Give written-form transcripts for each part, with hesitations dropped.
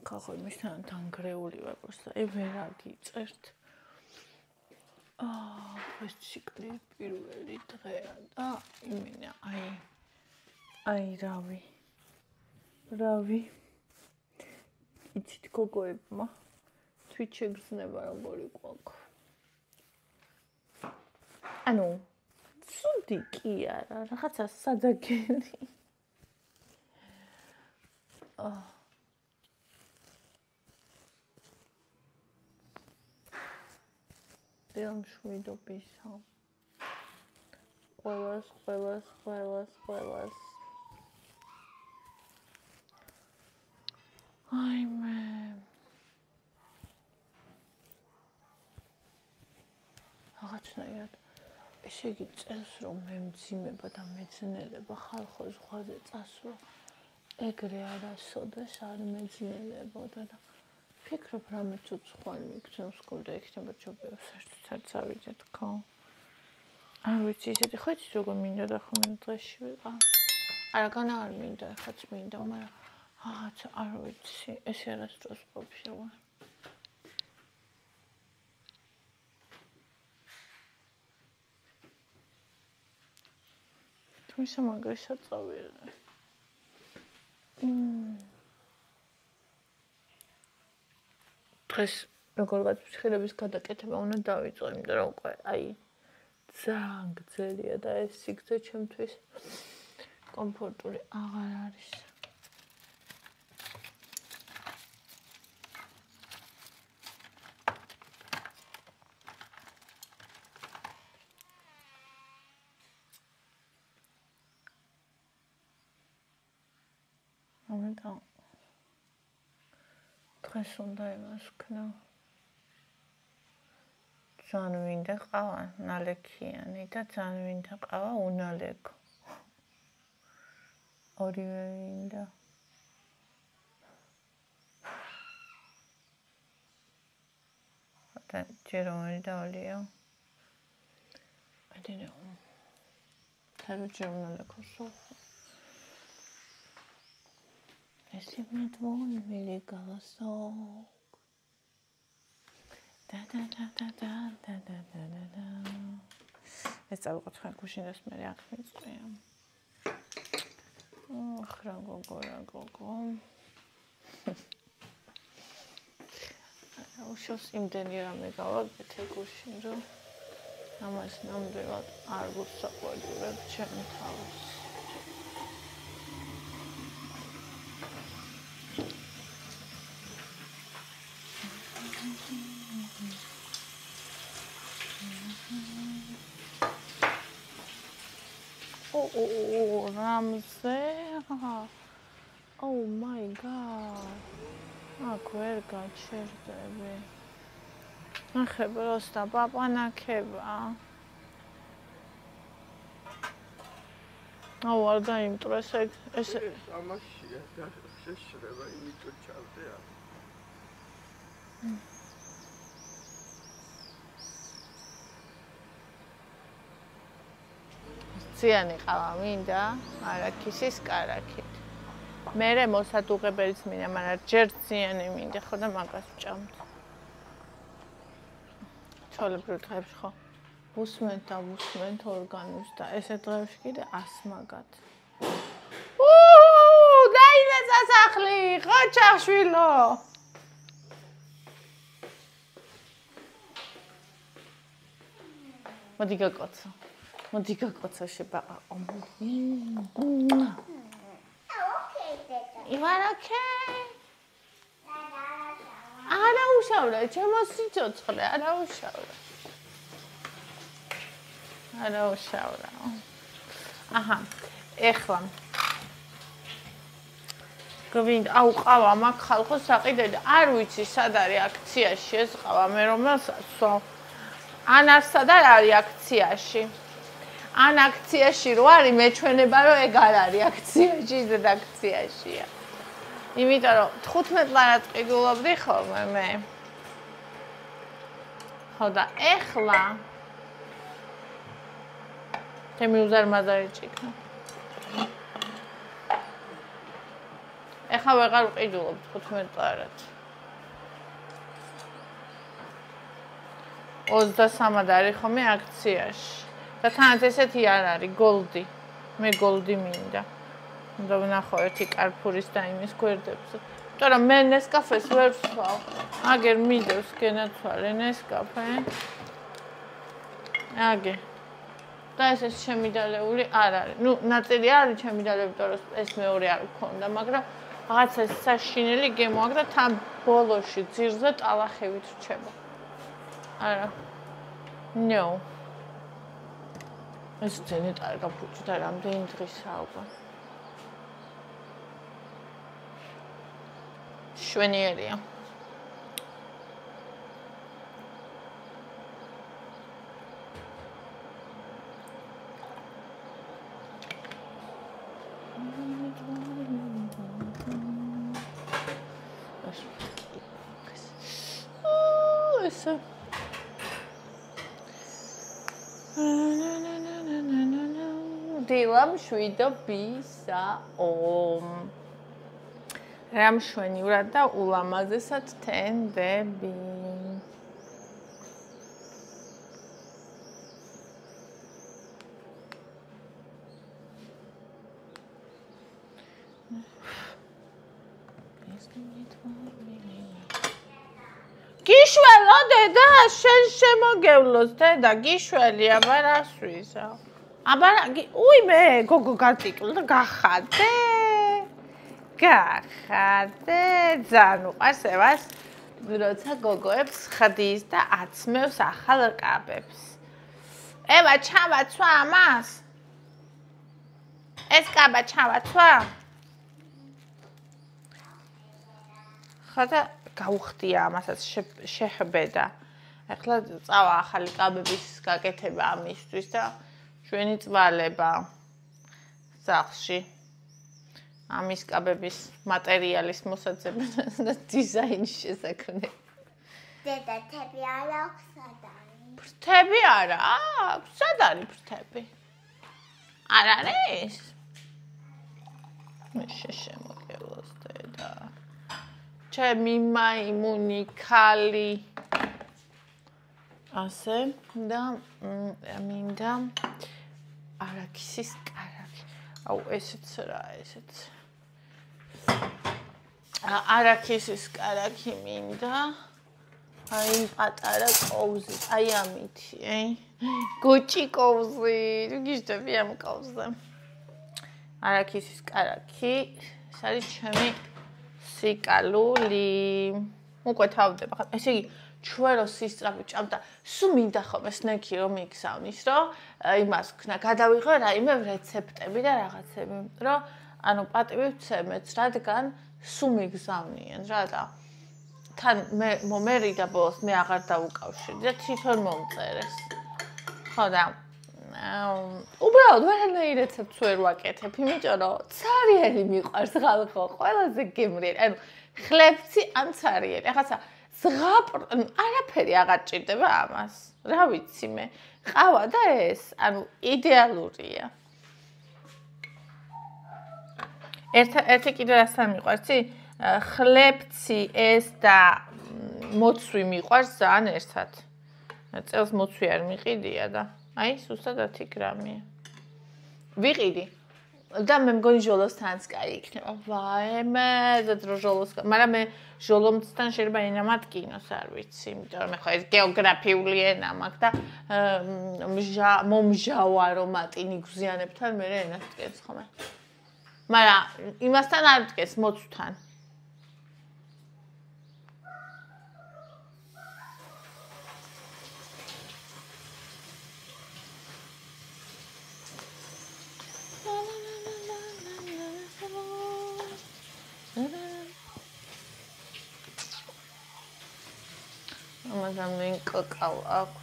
ხახოიმის თანგრეული ვარ просто ვერ აგიწერთ. ეს ციკლი პირველი დღეა და იმენა აი რავი იცით გოგოებმა თვით შეგრძნება როგორი გვაქვს. ანუ ცუდი კი არა, რაღაცა საძაგელი. მშვიდობისა. ყველას. აიმე. რაღაცნაირად ესე იგი წელს რომ მე მძიმება და მეძნელება ხალხო ზღვაზე წასვლა, ეგრე არასოდეს არ მეძნელებოდა და ფიქრობ რამე ცოცხალი მიგწევს გონდა იქნება ჯობია საერთოდ წავიდეთ ხო? არ ვიცი ისეთი ხო იცი როგორ მინდა და ხომ დღეში ვიყავ. არაგან არ მინდა, ხაც მინდა, მაგრამ რაღაცა არ ვიცი, ესე არასდროს ყოფილი ვარ. თუმცა მაგრისა წავიღე. დღეს როგორღაც ფიქრების გადაკეთება უნდა დავიწყო, იმიტომ რომ უკვე აი ძალიან გრძელია და ეს სიგრძე ჩემთვის კომფორტული აღარ არის. ამიტომ დღეს უნდა იმას ვქნა. ძალიან მინდა ყავა ნალექიანი და ძალიან მინდა ყავა უნალექო. ორივე მინდა. და ჯერ რომელი დავლიო? ადინო. თაროჯერ უნალექოსო. Если мне твой мили голосок. Да-да-да-да-да-да-да-да. ეს წავიღოთ ხან გუშინას მე აქ მიწვია. რა გოგო. უშავს იმდენი რამე გავაკეთე გუშინ რომ ამას ნამდვილად არ გუსაყვარებ ჩემი თავს. Ramsey. Oh my god. აქ ვერ გაჩერდები. ნახე просто პაპანაკება. აუ არ დაიმტრეს ეს ამაშია და შეშრება იმიტომ ჩავდე. ციანი ყავა მინდა, არაქისის კარაქით. მერე მოსადუღებელიც მინდა, მაგრამ ჯერ ციანი მინდა, ხო და მაგას ვჭამთ. ჩვეულებრივ დღეებში ხო ვუსმენთ ორგანიზმს და ესე დღეებში კიდე ასმაგად. დაიმე სასახლი, ხო ჩახშვილო. მოდი გაკოცო. მოდი გაკოცო შებაყაყო. You are okay? არა უშავრე, ჩემო სიცოცხლე, არა უშავრე. არა უშავრე. აჰა, ეხლა. გვინდა, აუ ყავა, მაგ ხალხო საყიდე, არ ვიცი სად არის აქციაში ეს ყავა, მე რომელსაც ვსვამ. ან არსად არის აქციაში. ან აქციაში რო არის, მეჩვენება რომ ეგ არ არის აქციაში, ზედ აქციაშია. იმიტომ რომ 15 ლარად ყიდულობდი ხოლმე მე. ხო და ეხლა ჩემი უზარმაზარი ჭიქნა. ეხლა ვეღარ ვყიდულობ 15 წარად. 23-ად არის ხომე აქციაში. და თანაც ესეთი არ არის, გოლდი. მე გოლდი მინდა. უნდა ვნახო ერთი კარფურის და იმის გვერდებზე. იმიტომ რომ მე ნესკაფეს ვერ ვსვავ. აგერ მიდევს გენაცვალე ნესკაფე. აგე. და ეს შემიდალეული არ არის. ნუ ნაწილი არის შემიდალებული, იმიტომ რომ ეს მეორე არ ვქონდა, მაგრამ რაღაცა საშინელი გემო აქვს და თან ბოლოში ძირზე ტალახებით რჩება. არა. No. ეს ძენი ტარგა ფუჭდა რამდენი დღისაა უკვე. შვენიერია. ესა დილამ შვიდობისაო. რა მშვენივრად და ულამაზესად თენდები. გიშველო დედა, შენ შემოგევლოს დედა, გიშველი, აბა რას ვისა? აბა უიმე, გოგო გაწიკლო და გახადე. გახადე, ძალიან უყვარს ევას, როცა გოგოებს ხდის და აცმევს ახალ რკაბებს. ევა, ჩავაცვა ამას? ეს კაბა ჩავაცვა? ხოდა გაუხდია ამასაც შეხვედა. ახლა წავა ახალი კაბების გაკეთება ამისთვის და ჩვენი წვალება სახლში. ამის კაბების მატერიალის მოსაძებნა და დიზაინის შესაქმნელი. დედა, თები არ აქვს სადარი. ფრთები არა აქვს? სად არის ფრთები? არ არის? მე შემოგევლოს დედა. ჩემი მაიმუნი ქალი. ასე და მინდა არაქისის კარაქი. აუ ესეც რა ესეც. არაქისის კარაქი მინდა. აი პატარა კოვზი, აი ამითი, გოჭი კოვზი, გიჟდები ამ კოვზე. არაქისის კარაქი, ეს არის ჩემი სიკალული. უკვე თავდება ხა. ესე იგი ჩვენ რო სისწრაფე ჭამდა, სულ მინდა ხომ ეს ნექი რომ მიგზავნის, რომ იმას ქნა, გადავიღო რაიმე რეცეპტები და რაღაცები, რომ ანუ პატივი ვცემეთ, რადგან სულ მიგზავნიან რა და თან მე მომერიდა ბოლოს მე აღარ დავუკავშირდი და თვითონ მომწერეს. ხო და უბრალოდ ვერანაირ რეცეპტს ვერ ვაკეთებ, იმიტომ რომ ცარიელი მიყვარს ხალხო, ყველაზე გემრიელი. ანუ ხლებცი ან ცარიელი. ახლა არაფერი აღარ ჭირდება ამას. რა ვიცი მე. ყავა და ეს, ანუ იდეალურია. ერთი კიდე რასთან მიყვარსი? ხლებცი ეს და მოცვი მიყვარს ძალიან ერთად. წელს მოცვი არ მიყიდია და აი სუსტად 10 გრამია. ვიყიდი. და მე მგონი ჟოლოსთანაც კაი იქნება. ვაიმე, ზედ რო ჟოლოს, მაგრამ მე ჟოლომცთან შეიძლება ენამად კინოს არ ვიცი, იმიტომ რომ ხო ეს გეოგრაფიული ენა მაქვს და მომჟავ არომატი ნიგზიანებთან მე ენას ვტკენს ხოლმე. მაგრამ იმასთან არ ვტკენს მოცვთან. ამაზე კაკაო აქვს.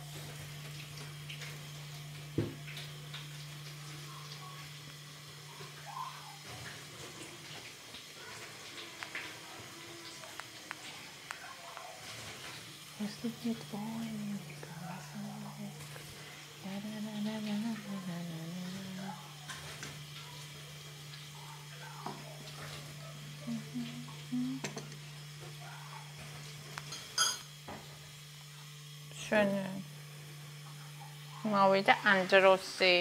ეს ნით ბოინი გასა. მშვენიერი. მოვიდა ანდროსი.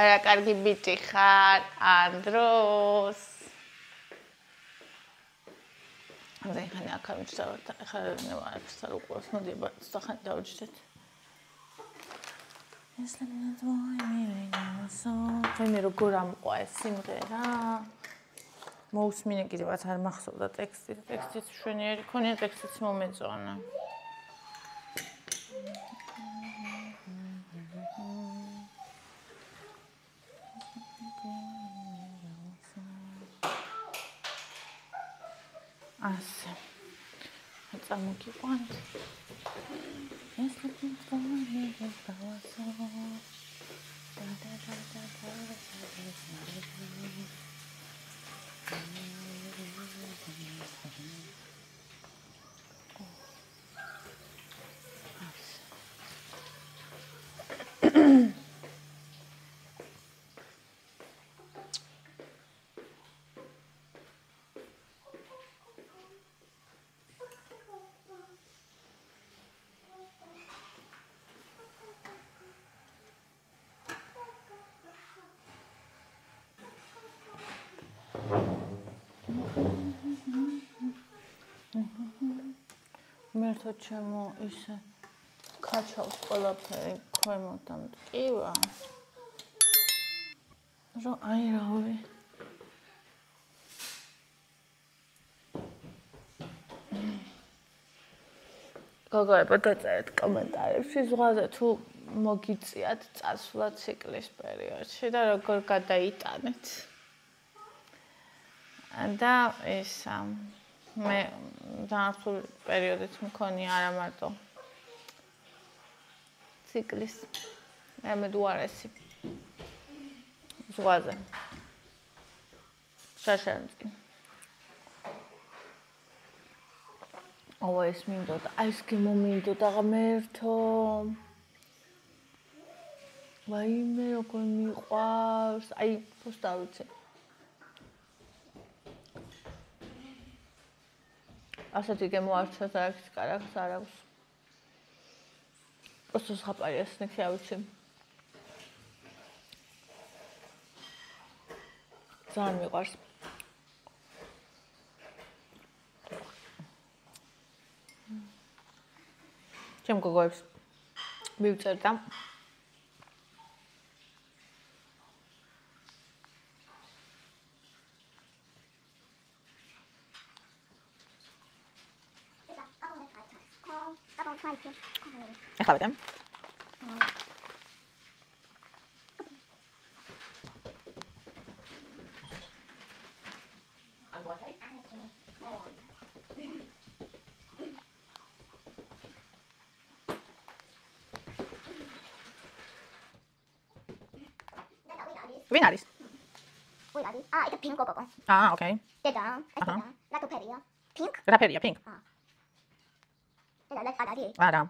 არა კარგი ბიჭი ხარ, ანდროს. აი ხან აქ ამჩავთ, ახლა ნევარს არ უყურს, მოდი სახან დავჭდეთ. ეს ლემონად მოიმილინოსო. ხენი როგორ ამყვა ეს სიმღერა? მოусმინე კიდევაც არ მახსოვდა ტექსტი. ტექსტიც მშვენიერი ქონია, ტექსტიც მომეწონა. ასე. წამოგიყვანთ. ეს ლემონად დავასო. მერტო ჩემო ისე ქაჩავს ყველაფერი ქვემოდან ტკივა რომ აი რავი გოგოებო დაწერეთ კომენტარებში ზღვაზე თუ მოგიწიათ წასვლა ციკლის პერიოდში და როგორ გადაიტანეთ და ეს მე დაასულ პერიოდით მქონია არა მარტო ციკლის მემდუარესი ზღვაზე შაშანწი ო ეს მინდოდა აი ეს გემომინდოდა ღმერთო ვაიმე როგორ მიყვარს აი πώς დავიცე ასეთი გემოარჩა და აქ კარაქს არ აქვს. Просто ზღაპარია სნექი ავიცი. ძალიან მიყვარს. ჩემ გოგოებს მივწერდა. ეხლა ვიდე. ვინ არის? ვინ არის? ეს პინკ გოგო. ოკეი. დედა, ეს დედა. რატო ფერია? პინკ? რა ფერია, პინკ? დედა, ლაკადარი. არა.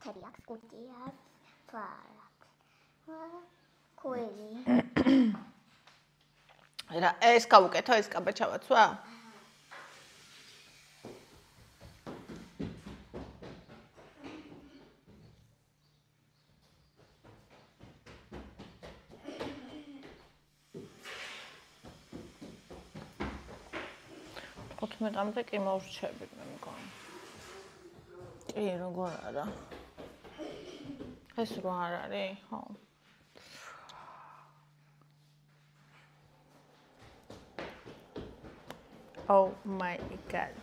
თებია, სკუტია, ფარა. კოელი. რა, ეს გავუკეთო, ეს კაბა ჩავაცვა? მეტამდე კი მოვრჩებით მე მგონი. კი, როგორ არა. ეს რა არ არის? ხო. Oh my god.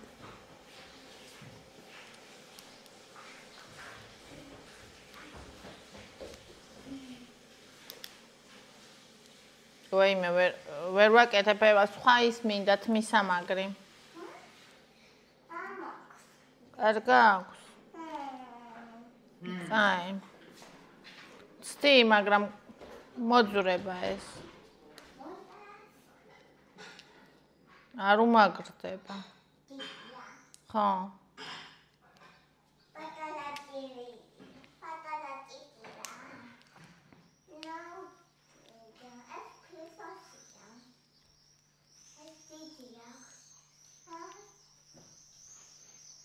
ვაიმე ვერ ვაკეთებ ევას სხვა ის მინდა თმისამაგრი. არ გაქვს. აი. ცდი, მაგრამ მოძრება ეს. არ უმაგრდება. ხო.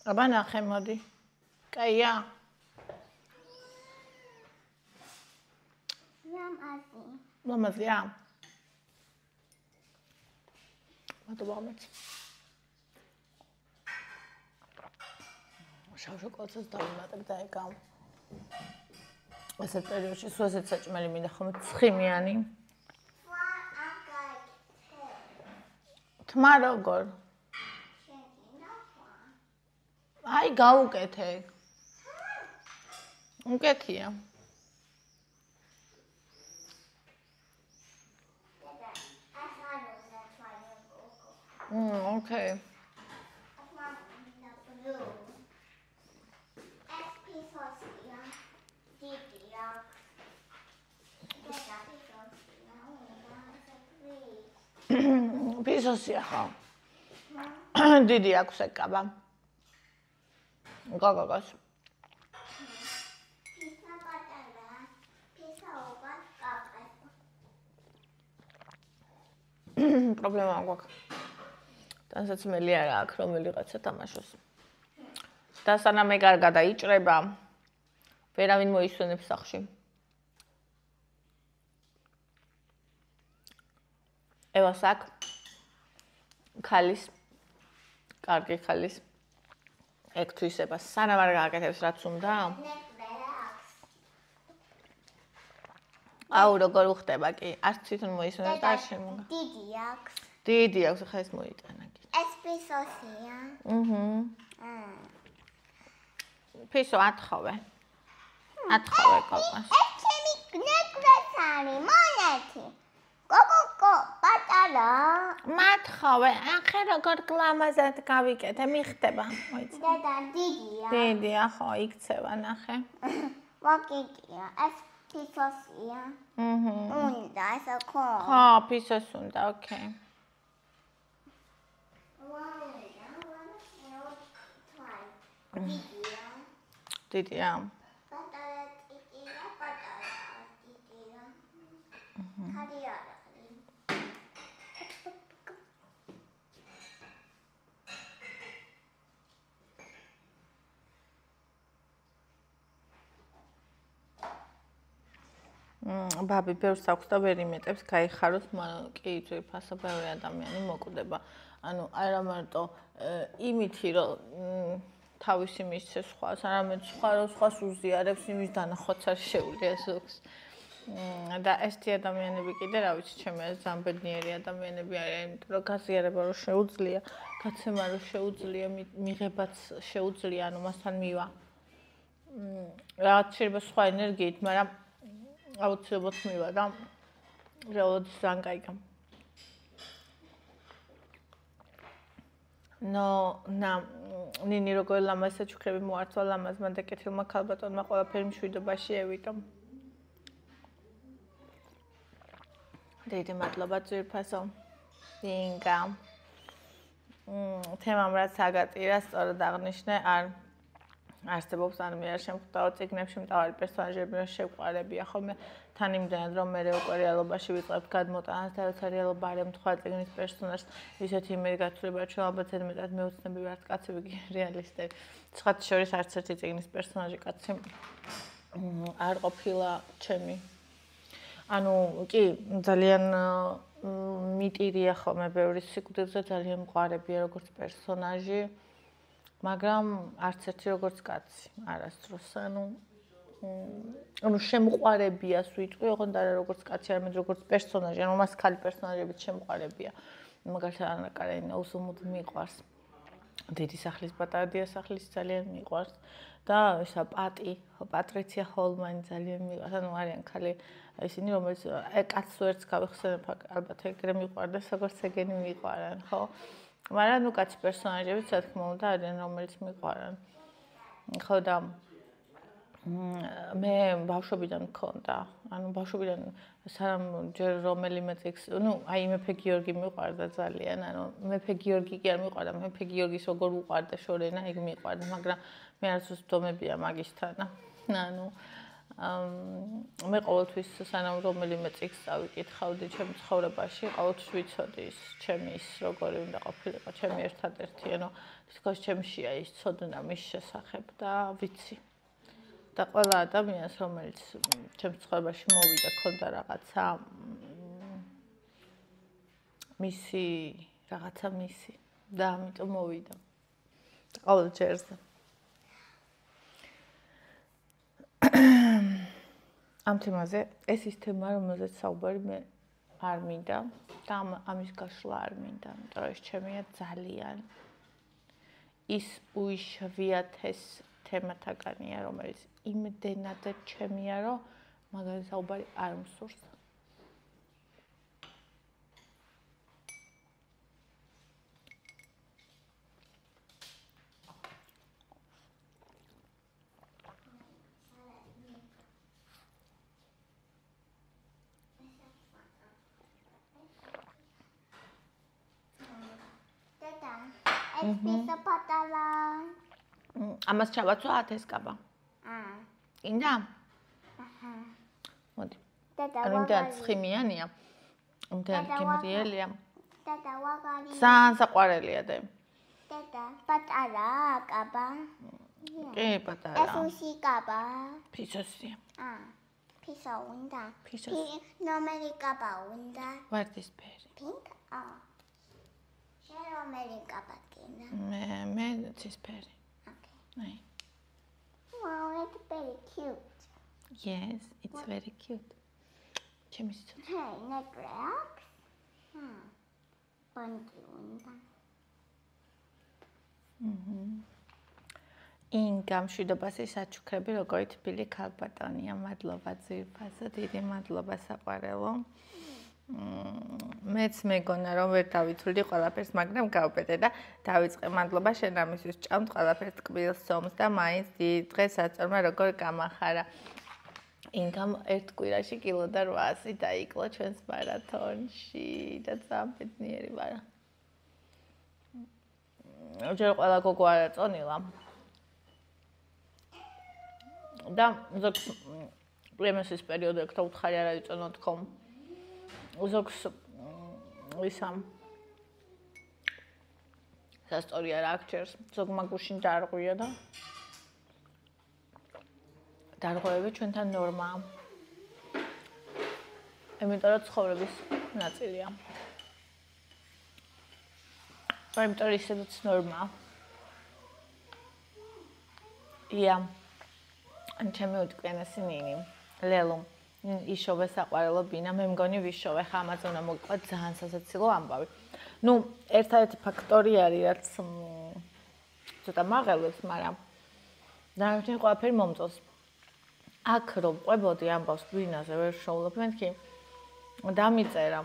აბა ნახე მოდი. კაია. ლამაზია. მადლობა მეც. შავ შოკოლადს დავიმატებ და ეკავ. ესეთ პერიოდში სულ ესეთ საჭმელი მინდა ხოლმე ცხიმიანი. თმა როგორ? აი გავუკეთე. უკეთია. Okay. Pisosია ხო? დიდი აქვს ეკაბა. გოგოს. პრობლემა გვაქვს. დასაცმელი არა აქვს რომელიღაცა თამაშოს. და სანამ ეგ არ გადაიჭრება, ვერავინ მოისვენებს სახლში. ევას აქვს ქალის, კარგი ქალის, ეგ თვისება სანამ არ გააკეთებს რაც უნდა. აუ როგორ უხდება კი, არც თვითონ მოისვენებს და არ შემოგა. დიდი აქვს. დიდი აქვს, ხა ეს მოიტანა კი. ეს პისოსია. ფისო ათხოვე. ათხოვე კოკოს. ეს ჩემი ნეკრესარი, მონეთი. კოკო, პატარა. მათხოვე, ახე როგორ გლამაზად გავიკეთე, მიხდება, მოიცა. დედა დიდია. დიდია, ხო, იქცევა, ნახე. მოკიკია, ეს პისოსია. უნდა ეს ხო. ხო, ფისოს უნდა, ოკეი. დიდია. პატარა ტიტია, პატარა ტიტია. ხარია. ბაბი ბევრს აქვს და ვერ იმეტებს, გაიხაროს, მაგრამ კი ძვირფასო ბევრი ადამიანი მოკვდება. ანუ არა მარტო იმითი რომ თავისი მისცე სხვას, არამედ სხვას უზიარებს იმის დანახვაც არ შეუძლია ზოგს. და ესეთი ადამიანები კიდე რა ვიცი, ჩემი ეს ძალიან ბედნიერი ადამიანები არიან, იმიტომ რომ გაზიარება რო შეუძლია, გაცემა რო შეუძლია, მიღებაც შეუძლია, ანუ მასთან მივა. რაღაც შეიძლება სხვა ენერგიით, მაგრამ აუცილებლად მივა და რეალურად ძალიან кайგა. ნინი როგორ ლამაზ საჩუქრები მოართვა ლამაზმა და კეთილმა ქალბატონმა ყველაფერი მშვიდობაში ევიდო. დიდი მადლობა ძვირფასო. დინგა. თემამ რაც აგატირა, სწორად აღნიშნე, არ არსებობს ან მე არ შემხვდაო წიგნებში მთავარი პერსონაჟები რომ შეყვარებია ხოლმე თან იმდენად რომ მე უკვე რეალობაში ვიწყებთ გადმოტანას და როცა რეალობა არ ემთხვევა წიგნის პერსონაჟს ისეთი იმედი გაცვლება რომ ალბათ ზედმეტად მეოცნები ვართ კაცები კი რეალისტები. სხვათა შორის არც ერთი წიგნის პერსონაჟი კაცი არ ყოფილა ჩემი. ანუ კი ძალიან მიტირია ხოლმე ბევრი სიკვდილზე ძალიან მყარებია როგორც პერსონაჟი. მაგრამ არც ერთი როგორც კაცი არასდროს ანუ შემყარებიას ვიტყვი ოღონდ არა როგორც კაცი არამედ როგორც პერსონაჟი ანუ მას ქალი პერსონაჟებით შემყარებია მაგალითად ანა კარენინა უსუმოდ მიყვარს დიდი სახლის პატარა დიასახლის ძალიან მიყვარს და ესა პატრიცია ჰოლმანი ძალიან მიყვარს ანუ არიან ქალი ისინი რომელიც კაცს ვერც გავიხსენებ ალბათ ეგრე მიყვარდეს როგორც ეგენი მიყვარან ხო მაგრამ ნუ კაცი პერსონაჟებიც რა თქმა უნდა არიან რომელიც მიყვარან. ხო და მე ბავშვობიდან მქონდა. ანუ ბავშვობიდან სანამ ჯერ რომელიმე წიგს, ნუ აი მეფე გიორგი მიყვარდა ძალიან. ანუ მეფე გიორგი კი არ მიყვარდა, მეფე გიორგის როგორ უყვარდა შორენა, ეგ მიყვარდა, მაგრამ მე არც უსტომებია მაგისთან. ანუ მე ყოველთვის სანამ რომელიმე წიგნს წავიკითხავდი ჩემ ცხოვრებაში, ყოველთვის ვიცოდი ის ჩემი ის როგორი უნდა ყოფილიყო, ჩემი ერთადერთი, ანუ თითქოს ჩემშია ის ცოდნა მის შესახებ და ვიცი. და ყველა ადამიანს, რომელიც ჩემს ცხოვრებაში მოვიდა, ქონდა რაღაცა მისი და ამიტომ მოვიდა. ყოველ ჯერზე. ამ თემაზე ეს ის თემა, რომელზეც საუბარი მე არ მინდა და ამის გაშლა არ მინდა, იმიტომ რომ ეს ჩემია ძალიან ის უიშვიათეს თემათაგანია, რომელიც იმდენად ჩემია, რომ მაგაზე საუბარი არ მსურს. ეს პიზა პატარა. ამას ჩავაცვათ ეს კაბა. ინდა? აჰა. მოდი. დედა ვაგარი. ცხიმიანია. გემრიელია. დედა ვაგარი. ძალიან საყვარელია და. დედა პატარა კაბა. კი, პატარა. ეს უსი კაბა. ფისოსია. ფისო უნდა. ფისოს. ნომერი კაბა უნდა. ვარდისფერი. პინკ? რომელი კაბა გინდა? მე ცისფერი. Okay. Wow, it's very cute. Yes, it's very cute. ჩემი სიცოცხლე. Hey, necklace. Ბანდი უნდა. იმ გამშვიდობას ის აჩუქრები, როგორი თბილი ქალბატონია. მადლობა ძვირფასო, დიდი მადლობა საყვარელო. მეც მეგონა რომ ვერ დავითვლი ყველაფერს, მაგრამ გავბედე და დავიწყე. მადლობა შენ ამისთვის ჭამთ ყველაფერს ტკბილს სომს და მაინც დღეს აწორმა როგორ გამახარა. ინგამ ერთ კვირაში კილო და 800 დაიკლო ჩვენს მარათონში და ძალიან ბედნიერი ვარ. ჯერ ყველა გოგო არ აწონილა. და ზოგს პრემესის პერიოდი აქვს და უთხარი არ აიწონო თქო. ზოგს ისამ სასტორია რა აქჩერს, ზოგ მაგუშინ დარღვია და დარღვევები ჩვენთან ნორმაა. იმიტომ რომ ცხოვრების ნაწილია. იმიტომ რომ ისედაც ნორმაა. ია. ან ჩემი უტკენესი ნინი, ლელო. იშოვე საყვარელო ბინა, მე მგონი ვიშოვე, ხა ამაზე უნდა მოგიყვა ძალიან სასაცილო ამბავი. ნუ, ერთადერთი ფაქტორი არის, რაც ცოტა მაღელვებს, მაგრამ დანარჩენი ყველაფერი მომწონს. აქ რომ ყვებოდი ამბავს ბინაზე ვერ შოვლობ, მეთქი დამიწერა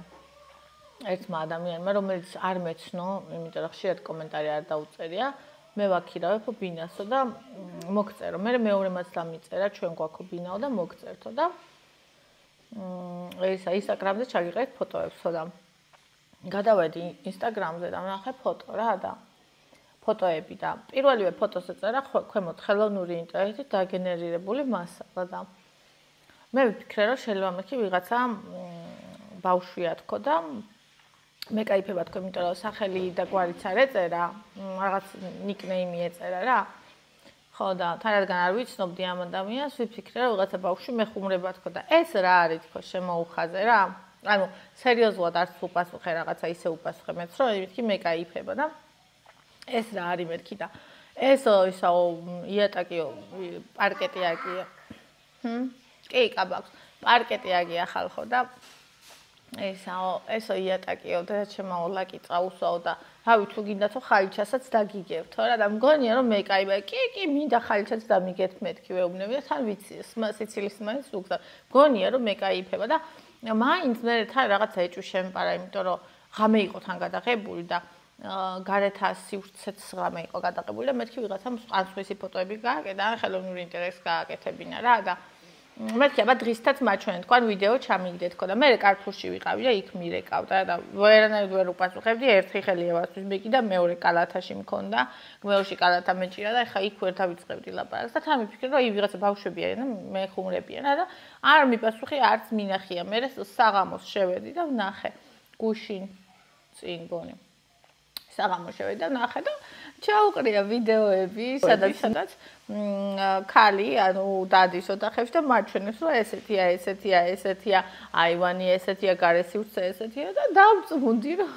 ერთმა ადამიანმა, რომელიც არ მეცნო, იმიტომ რომ ხშირად კომენტარი არ დაუწერია, მე ვაქირავებ ბინასო და მოგწერო. მე მეორემაც დამიწერა, ჩვენ გვაქვს ბინაო და მოგწერთო და ესა ინსტაგრამზე ჩაგიყრეთ ფოტოებსო და გადავედი ინსტაგრამზე და ვნახე ფოტო რა და ფოტოები და პირველივე ფოტოს ეწერა ქვემოთ ხელოვნური ინტელექტით დაგენერირებული მასალა და მე ვფიქრე რომ შეიძლება მეკი ვიღაცა ბავშვია თქო და მე кайფება თქო იმიტომ რომ სახელი და გვარიც არ ეწერა რაღაც ნიკნეიმი ეწერა რა ხო და თან რადგან არ ვიცნობდი ამ ადამიანს ვიფიქრე რომ ვიღაცა ბავშვი მეხუმრება თქო და ეს რა არის თქო შემოუხაზე რა ანუ სერიოზულად არც უპასუხე რაღაცა ისე უპასუხე მეც რომ მეთქი მე кайფება და ეს რა არის მეთქი და ესო ისაო იატაკიო პარკეტი აგია კი კაბაკს პარკეტი აგია ხალხო და ესო იატაკიო და შემაოლაკი წაუსვაო და რავი თუ გინდათ ხალიჩასაც დაგიგებთო რა და მგონია რომ მე кайბა კი მინდა ხალიჩაც დამიგეთ მეთქი ვეუბნებია თან ვიცი სიცილის მაინც უგზა მგონია რომ მე кайფება და მაინც მე თან რაღაცა ეჭვი შემპარა იმიტომ რომ ღამე იყო თან გადაღებული და გარეთ სივრცეც ღამე იყო გადაღებული და მეთქი ვიღაცა მსხვისი ფოტოები გააკეთა ან ხელოვნური ინტერესს გააკეთებინა რა და მეთქი აბა დღისთაც მაჩვენე თქვა ვიდეო ჩამიგდეთ თქო და მე კარტულში ვიყავი და იქ მირეკავდა და ვერანაირად ვერ უპასუხებდი ერთი ხელი ევასთვის მე კი და მეორე კალათაში მქონდა გმელში კალათა მეჭირა და ეხა იქ ვერ დავიწყებდი ლაპარაკს და თან მიფიქრე რომ აი ვიღაცა ბავშვები არიან და მე ხუმრებიან და არ მიპასუხე არც მინახია მე საღამოს შევედი და ვნახე გუშინ წინ გონი საღამოს შევედი და ვნახე და ჩაუყრია ვიდეოები სადაც ქალი ანუ დადის ოთახებში და მაჩვენებს რომ ესეთია აივანი ესეთია გარესივრცე ესეთია და დავწმუნდი რომ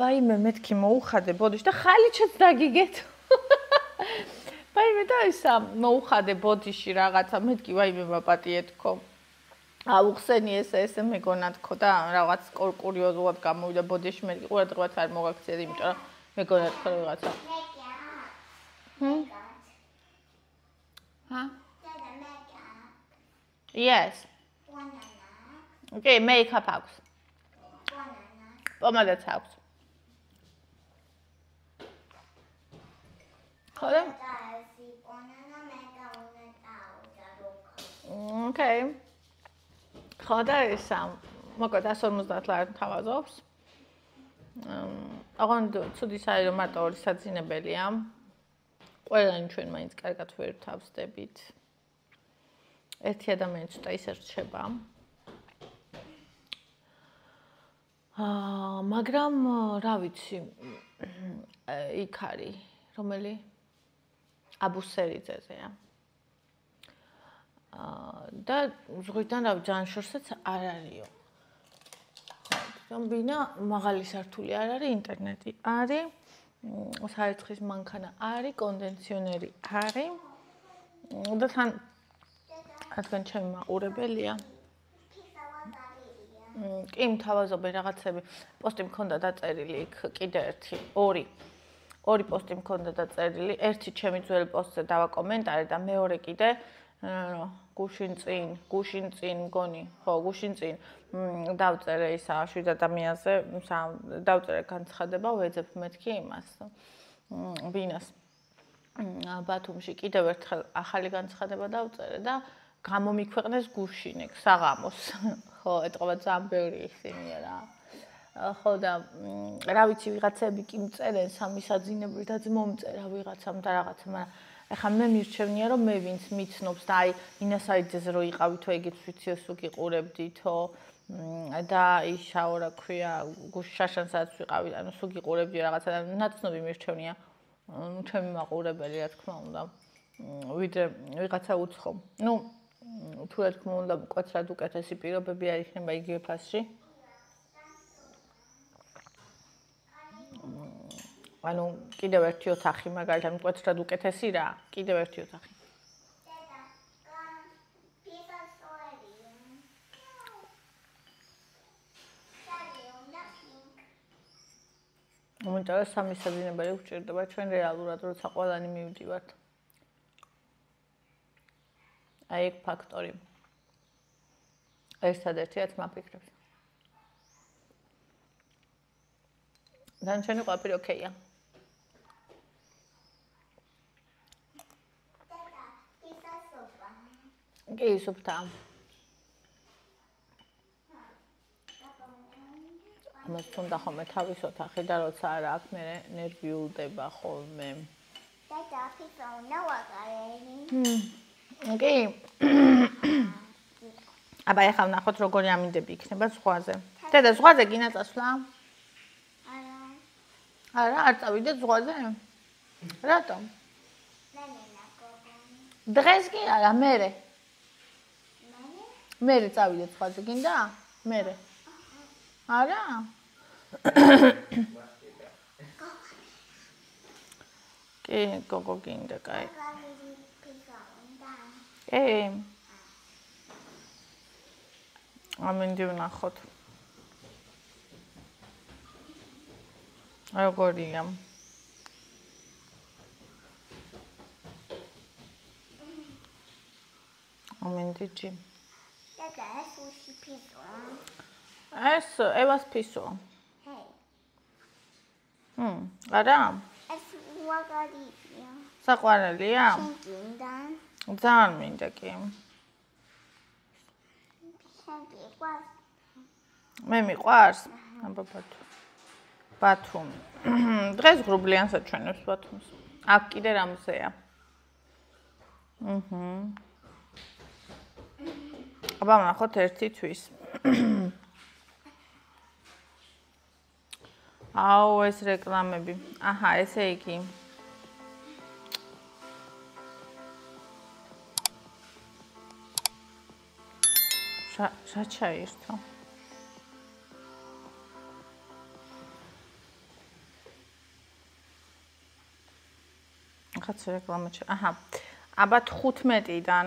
ვაიმე მეთქი მოუხადე ბოდიში და ხალიჩაც დაგიგეთ ვაიმე და ისა მოუხადე ბოდიში რაღაცა მეთქი ვაიმე მაპატიე თქო აუხსენი ესე მეგონა თქო და რაღაც კურიოზულად გამოვიდა ბოდიში მე ყურადღებაც არ მოგაქცია იმიტომ რომ მეგონა თქო რაღაცა Huh? Yes. Okay, makeup აქვს. Pomades აქვს. ხოდა? Okay. ხოდა ისა, მოკლედ 150 ლარი თავაზობს. აღარ ცუდის არის რომ მარტო ორი საძინებელია. ყველანი ჩვენ მაინც კარგად ვერ თავსდებით. ერთი ადამიანი ცოტა ისე რჩება. მაგრამ რა ვიცი, იქ არის, რომელი? აბუსერიძეზეა. და ზღვიდან რა ძალიან შორსაც არ არისო. რომბინა მაღალი სართული არ არის, ინტერნეტი არის. საერთხის მანქანა არის, კონდენსიონერი არის. და თან რადგან ჩემი მაყურებელია. კი, მთავაზობენ რაღაცები. პოსტი მქონდა დაწერილი იქ კიდე ორი პოსტი მქონდა დაწერილი. ერთი ჩემი ძველი პოსტზე დავაკომენტარე და მეორე კიდე გუშინ წინ მგონი, ხო, გუშინ წინ დავწერე ისა 7 ადამიანზე, დავწერე განცხადება, ვეძებ მეთქი იმას. ბინას ბათუმში კიდევ ერთხელ ახალი განცხადება დავწერე და გამომიქვეყნეს გუშინ ეგ საღამოს. ხო, ეტყობა ძალიან ბევრი ისინია რა. ხო და რა ვიცი ვიღაცები კი მწერენ სამი საძინებლითაც მომწერა ვიღაცამ და რაღაცა, მაგრამ ეხლა მე მირჩევნია რომ მე ვინც მიცნობს და აი ინასაიძეზე რო იყავითო ეგეც ვიციოსო გიყურებდითო და ისაო რა ქვია გუშაშანსაც ვიყავით ანუ სულ გიყურებდი რაღაცა და ნაცნობი მირჩევნია ჩემი მაყურებელი რა თქმა უნდა ვიდრე ვიღაცა უცხო ნუ თუ რა თქმა უნდა მკვეთრად უკეთესი პირობები არ იქნება იგივე ფასში ანუ კიდევ ერთი ოთახი მაგალითად მკვეთრად უკეთესი რა კიდევ ერთი ოთახი მომენტალურად სამი საძინებელი გვჭირდება ჩვენ რეალურად როცა ყველანი მივდივართ აი ეგ ფაქტორი ერთადერთიაც მაფიქრებს დანარჩენი ყველაფერი ოკეია კი სუფთა ამას თუნდა ხოლმე თავის ოთახი და როცა არა აქვს მე ნერვიულდება ხოლმე და ფიფონა ვაგარენი კი აბა ეხლა ვნახოთ როგორი ამინდები იქნება ზღვაზე დედა ზღვაზე გინა წასვლა არა არ წავიდეთ ზღვაზე რატომ დღეს კი არა მერე მერე წავიდეთ ზღვაზე გინდა მერე არა კი გოგო გინდა კაი ამინდი ვნახოთ როგორია ამინდი ჯი და ეს უსი ფისო ეს ევას ფისო არა ეს ვაგარია საყვარელია შინგიდან ძალიან მინდა კი მე მიყვარს? აბა ბათუმი. დღეს ღრუბლიანს აჩვენებს ბათუმს. აქ კიდე რა მზეა? აბა ნახოთ ერთი თვის. აუ ეს რეკლამები. აჰა, ესე იგი. რა ჩაირთო? ახაც რეკლამა აჰა. აბა 15-დან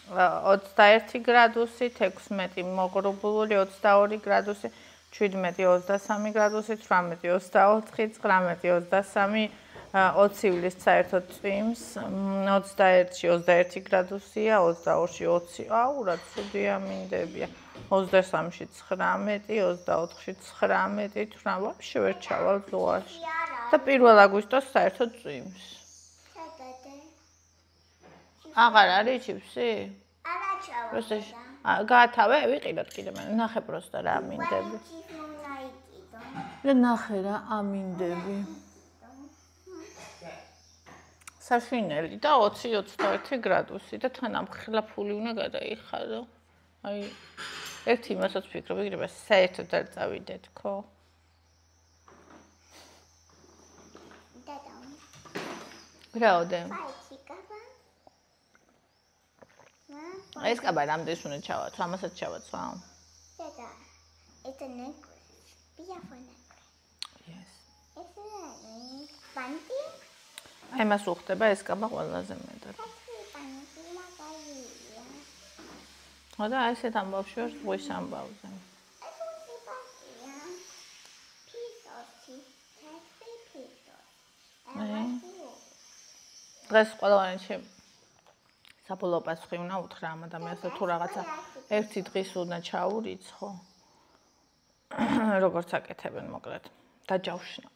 21 გრადუსი, 16 მოღრუბლული, 22 გრადუსი, 17 23 გრადუსი, 18 24, 19 23, 20 ივლისს საერთოდ წვიმს, 21-ში 21 გრადუსია, 22-ში 20. აუ, რა ცუდია მინდებია. 23-ში 19, 24-ში 19, 18 ვაფშე ვერ ჩავალ ზღვაში. და 1 აგვისტოს საერთოდ წვიმს. აღარ არის ჩიფსი? არა ჩავა. გაათავე, ვიყიდოთ კიდე მე. ნახე პროსტა რა ამინდები. და ნახე რა ამინდები. საშინელი და 20-21 გრადუსი და თან ამ ხლაფული უნდა გადაიხადო. აი ერთი იმასაც ვფიქრობ, იგრება საერთოდ არ წავიდეთ, ხო? რაოდენ? ეს კაბა რამდენს უნდა ჩავათ? ამასაც ჩავათ სხვა? დედა, it's a necklace. Beautiful necklace. Yes. It's a panty. აი მას უხდება ეს კაბა ყველაზე მეტად. და ესეთ ამბავში ვარ ზღვის ამბავზე. დღეს ყველანი საბოლოო პასუხი უნდა უთხრა ამ ადამიანს თუ რაღაცა ერთი დღის უნდა ჩაურიცხო. როგორც აკეთებენ მოკლედ. დაჯავშნა.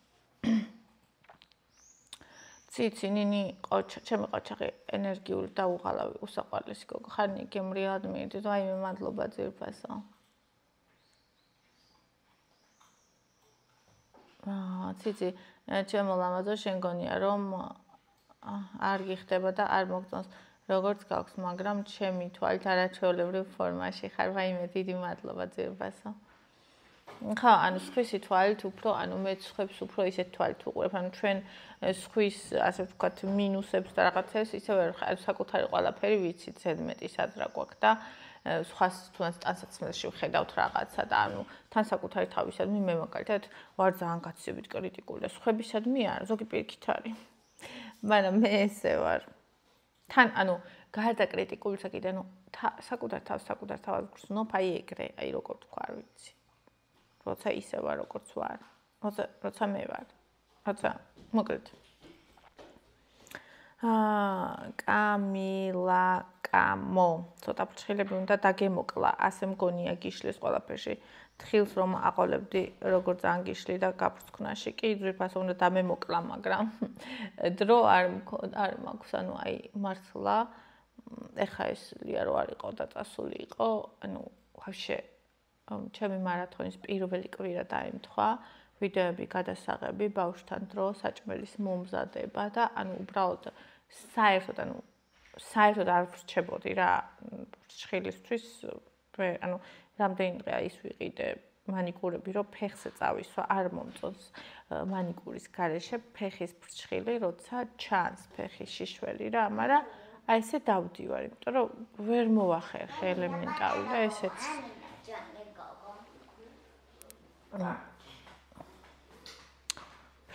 ციცი ნინი ყოჩა, ჩემი ყოჩაღი ენერგიული და უღალავი უსაყვარლესი გოგო ხარ გემრიად მივიდი და აი მე მადლობა ძირფასო. ციცი ჩემო ლამაზო შენ გონია რომ არ გიხდება და არ მოგწონს როგორც გაქვს, მაგრამ ჩემი თვალით არაჩვეულებრივ ფორმაში ხარ. ვაიმე დიდი მადლობა ძირფასო. ხო, ანუ სხვისი თვალით უფრო, ანუ მე სხვებს უფრო ისეთ თვალით უყურებ, ანუ ჩვენ სხვის, ასე ვთქვათ, მინუსებს და რაღაცებს ისევ არ საკუთარი ყველაფერი ვიცით, ზედმეტი სადრა გვაქვს და სხვას თუნდაც ტანსაცმელში ვხედავთ რაღაცა და ანუ თან საკუთარი თავისადმი მე მაგალითად ვარ ძალიან გაცივით კრიტიკული და სხვებისადმი არა, ზოგი პირიქით არის. მაგრამ მე ესე ვარ. თან ანუ გარდა კრიტიკულისა კიდე ანუ საკუთარ თავს გრძნობ, აი ეგრე, აი როგორ თქვა, არ ვიცი. როცა ისე ვარ, როგორც ვარ. როცა მე ვარ. როცა მოკლედ. კამილა კამო. ცოტა ფრჩხილები უნდა დაგემოკლა. ასე მგონია გიშლის ყველაფერში. თხილს რომ აყოლებდი, როგორ ძალიან გიშლი და გაფრთხვნაში. კი, ძვირფასო უნდა დამემოკლა, მაგრამ დრო არ მაქვს, ანუ აი მართლა ეხა ეს ლია რო არ იყო და წასული იყო, ანუ ვაფშე ჩემი მარათონის პირველი კვირა დაემთხვა, ვიდეოები გადასაღები, ბავშვთან დრო, საჭმელის მომზადება და ანუ უბრალოდ საერთოდ არ ვრჩებოდი რა ფრჩხილისთვის, ანუ რამდენი დღეა ის ვიყიდე მანიკურები, რომ ფეხზე წავისვა, არ მომწონს მანიკურის გარეშე ფეხის ფრჩხილი, როცა ჩანს ფეხის შიშველი რა, მაგრამ აი ესე დავდივარ, იმიტომ რომ ვერ მოვახერხე ელემენტარული და ესეც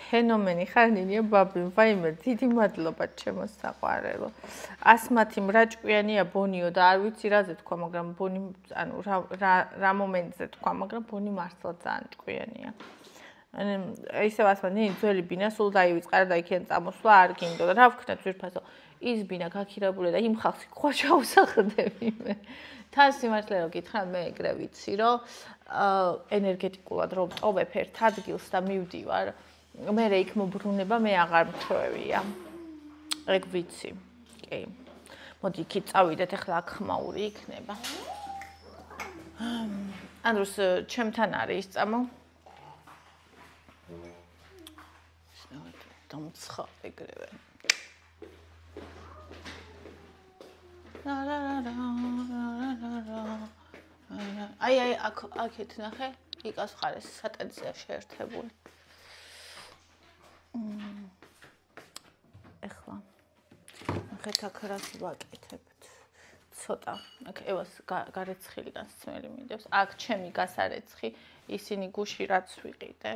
ფენომენი ხარ ნინია ბაბი, ვაიმე, დიდი მადლობა ჩემო საყვარელო. ასმათი მრაჭკვიანია ბონიო და არ ვიცი რაზე თქვა, მაგრამ ბონი, ანუ რა მომენტზე თქვა, მაგრამ ბონი მართლა ძალიან ჭკვიანია. ისევ ასმათი ნინი ძველი ბინა სულ დაივიწყარა და იქიდან წამოსვლა არ გინდოდა. რა ვქნა ძვირფასო, ის ბინა გაქირებულია და იმ ხალხს ხვა ჩაუსახდები მე. თან სიმართლე რომ გითხრათ, მე ეგრე ვიცი, რომ ენერგეტიკულად რომ წოვებ ერთ ადგილს და მივდივარ მე იქ მობრუნება მე აღარ მწვევია. ეგ ვიცი. კი. მოდი იქით წავიდეთ, ახლა აქ ხმაური იქნება. Andrus, ჩემთან არის წამო. დამცხა ეგრევე. აი, აქეთ ნახე, იკას ხარეს სატენზია შეერთებული. ეხლა ნახეთ აქ რას ვაკეთებთ. ცოტა, აქ ევას გარეცხილიდან სმელი მინდებს. აქ ჩემი გასარეცხი, ისინი გუში რაც ვიყიდე.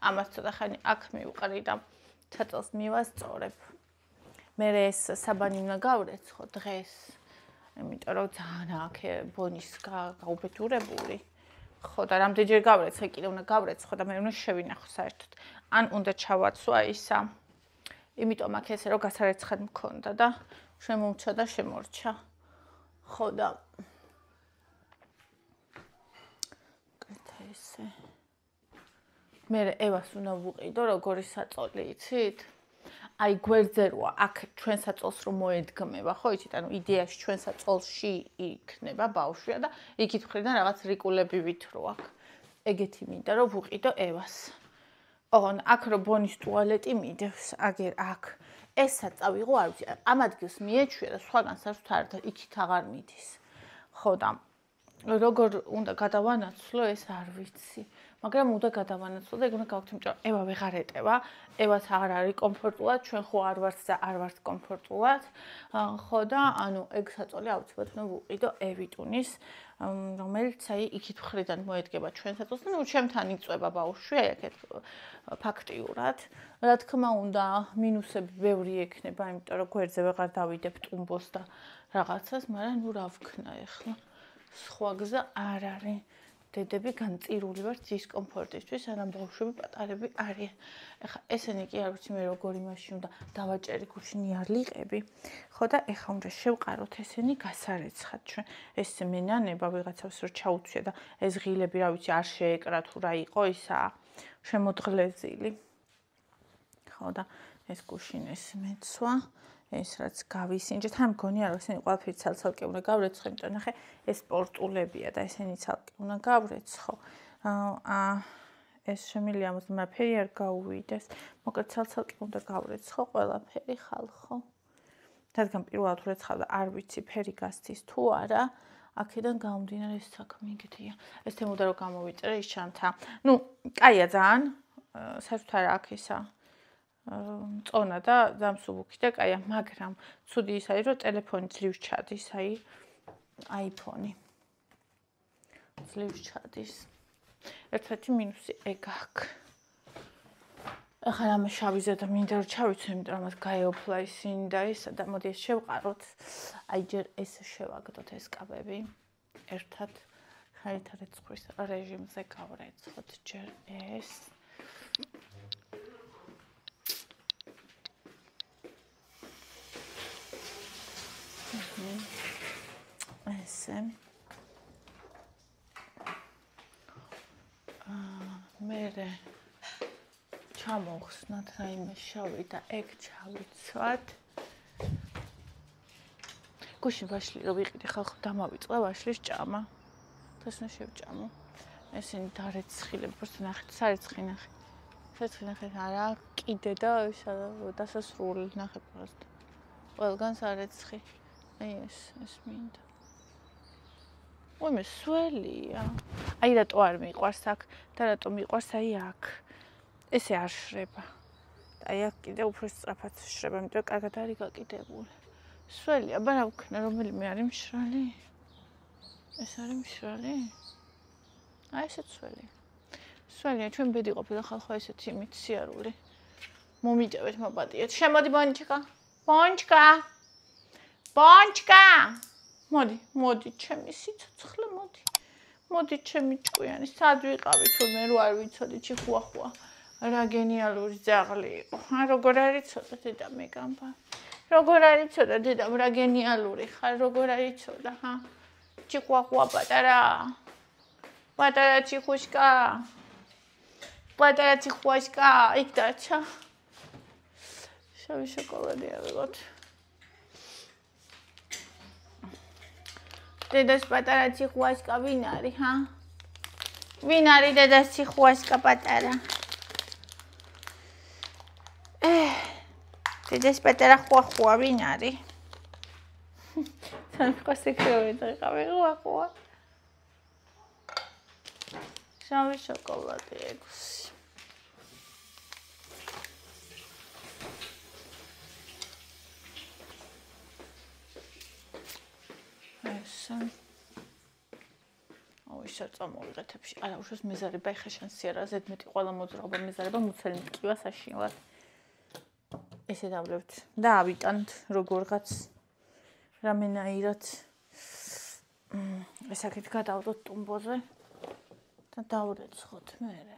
ამას ცოტა ხანი აქ მივყრი და ცოტას მივასწორებ. მე ეს საბანი უნდა გავრეცხო დღეს. იმიტომ რომ ძალიან აქ ბონის გაუბედურებული. ხო და რამდენჯერ გავრეცხე, კიდე უნდა გავრეცხო და მე უნდა შევინახო საერთოდ. ან უნდა ჩავაცვა ისა. იმიტომ აქ ესე რომ გასარეცხად მქონდა და შემომჩა და შემორჩა. ხო და კეთა ესე. მე ევას უნდა ვუყიდო როგორი საწოლი იცით? აი გვერდზე როა აქ ჩვენ საწოლს რომ მოედგმება, ხო იცით? ანუ იდეაში ჩვენ საწოლში იქნება ბავშვია და იქით მხრიდან რაღაც რიკულები ვითრო აქ. ეგეთი მინდა რომ ვუყიდო ევას. ოღონ აქ რო ბონის ტუალეტი მიდევს, აგერ აქ. ესა წავიღო, არ ვიცი, ამ ადგილს მიეჩვია და სხვაგან საერთოდ იქით აღარ მიდის. ხო და როგორ უნდა გადავანაცვლო, ეს არ ვიცი. მაგრამ უნდა გადავანაცვლო და ეგ უნდა გავხდე, იმიტომ რომ ევა ვეღარ ეტევა, ევაც აღარ არის კომფორტულად, ჩვენ ხო არ ვართ და არ ვართ კომფორტულად. ხო და ანუ ეგ საწოლი აუცილებლად უნდა ვუყიდო ევიტუნის, რომელიც აი იქით მხრიდან მოედგება ჩვენ საწოლს და ნუ ჩემთან იწვება ბავშვი, აი აქეთ ფაქტიურად. რა თქმა უნდა, მინუსები ბევრი ექნება, იმიტომ რომ გვერდზე ვეღარ დავიდებ ტუმბოს და რაღაცას, მაგრამ ნუ რა ვქნა ახლა. სხვა გზა არ არის. დედები განწირული ვართ დისკომფორტისთვის, ანამ ბავშვები პატარები არიან. ეხლა ესენი კი არ ვიცი მე როგორი მაშინ უნდა დავაჭერი გუში ნიარლიყები. ხო და ეხლა უნდა შევყაროთ ესენი გასარეცხად ჩვენ. ეს მენანება ვიღაცავს რო ჩაუცვია და ეს ღილები რა ვიცი არ შეეკრა თუ რა იყო ისა შემოდგლეზილი. ხო და ეს გუშინეს მეცვა. ეს რაც გავისინჯეთ, ამ მგონია რომ ესენი ყველაფერი ცალ-ცალკე უნდა გავრეცხო, იმიტომ ნახე, ეს სპორტულებია და ესენი ცალკე უნდა გავრეცხო. ეს შემილია მაფერი არ გაუვიდეს. მოკლედ ცალ-ცალკე უნდა გავრეცხო ყველაფერი ხალხო. რადგან პირველად ვრეცხავ და არ ვიცი ფერი გასცის თუ არა, აქედან გამომდინარე ეს საქმე იგეთია. ეს თემოდა რომ გამოვიწერე ის ჩანთა. ნუ, კაია ძალიან, საერთოდ არა აქ ისა. წონა და დამსუბუქი და კაია, მაგრამ ცუდი ის არის, რომ ტელეფონი ძლივს ჩადის, აი აიფონი. ძლივს ჩადის. ერთ-ერთი მინუსი ეგ აქვს. ახლა რამე შავიზე და მინდა რომ ჩავიცვი, იმიტომ რომ მას გაეოფლა ისინი და ისა და მოდი ეს შევყაროთ. აი ჯერ ეს შევაგდოთ ეს კაბები. ერთად ხარით რეცხვის რეჟიმზე გავრეცხოთ ჯერ ეს. ესე მერე ჩამოვხსნათ რაიმე შავი და ეგ ჩავიცვათ. გუშინ ვაშლი რო ვიყიდე ხალხო დამავიწყდა ვაშლის ჭამა. თასნა შევჭამო. ესენი დარეცხილები, просто ნახეთ, სარეცხი ნახე. სარეცხი ნახე, არა, კიდე და ისა დასასრული ნახე просто. ყველგან სარეცხი. აი ეს მინდა. ой, მე სველია. აი რატო არ მიყვარს აქ და რატო მიყვარს აი აქ. ესე არ შრება. აი აქ კიდე უფრო სწრაფად შრება, იმიტომ რომ კარგად არის გაკიდებული. სველია, აბა რა ვქნა, რომელიმე არის მშრალი? ეს არის მშრალი? აი ესეც სველია. სველია, ჩვენ ბედი ყოფილა ხალხო ესეთი იმით სიარული. მომიტევეთ მოპატიეთ. შემოდი ბონჩკა. ბონჩკა. ბონჩკა. მოდი, ჩემი სიცოცხლე, მოდი. მოდი, ჩემი ჭკვიანი, სად ვიყავი თურმე რო არ ვიცოდი ჩიხუახუა. რა გენიალური ძაღლი იყო. როგორ არის ცოტა დედა მეგამბა. როგორ არის ცოტა დედა, რა გენიალური ხარ, როგორ არის ცოტა, ჰა? ჩიხუახუა პატარა. პატარა ჩიხუშკა. პატარა ჩიხუაშკა, იქ დაჩა. შავი შოკოლადი ავიღოთ. დედას პატარა ციხვასკა ვინ არის, ჰა? ვინ არის დედას ციხვასკა პატარა? დედას პატარა ხუახუა ვინ არის? თან ხოსიქროვე დაიყავი ხუახუა. შავი შოკოლადი 6. ისა წამოვიღეთებში. არა, უშოს მეზარება ეხა შენ სიერა ზედმეტი ყველა მოძრაობა მეზარება მუცელი მტკივა საშინლად. ესე დავლებთ და ავიტანთ როგორღაც რამენაირად ესაკეთ გადავდოთ ტუმბოზე და დავრეცხოთ მერე.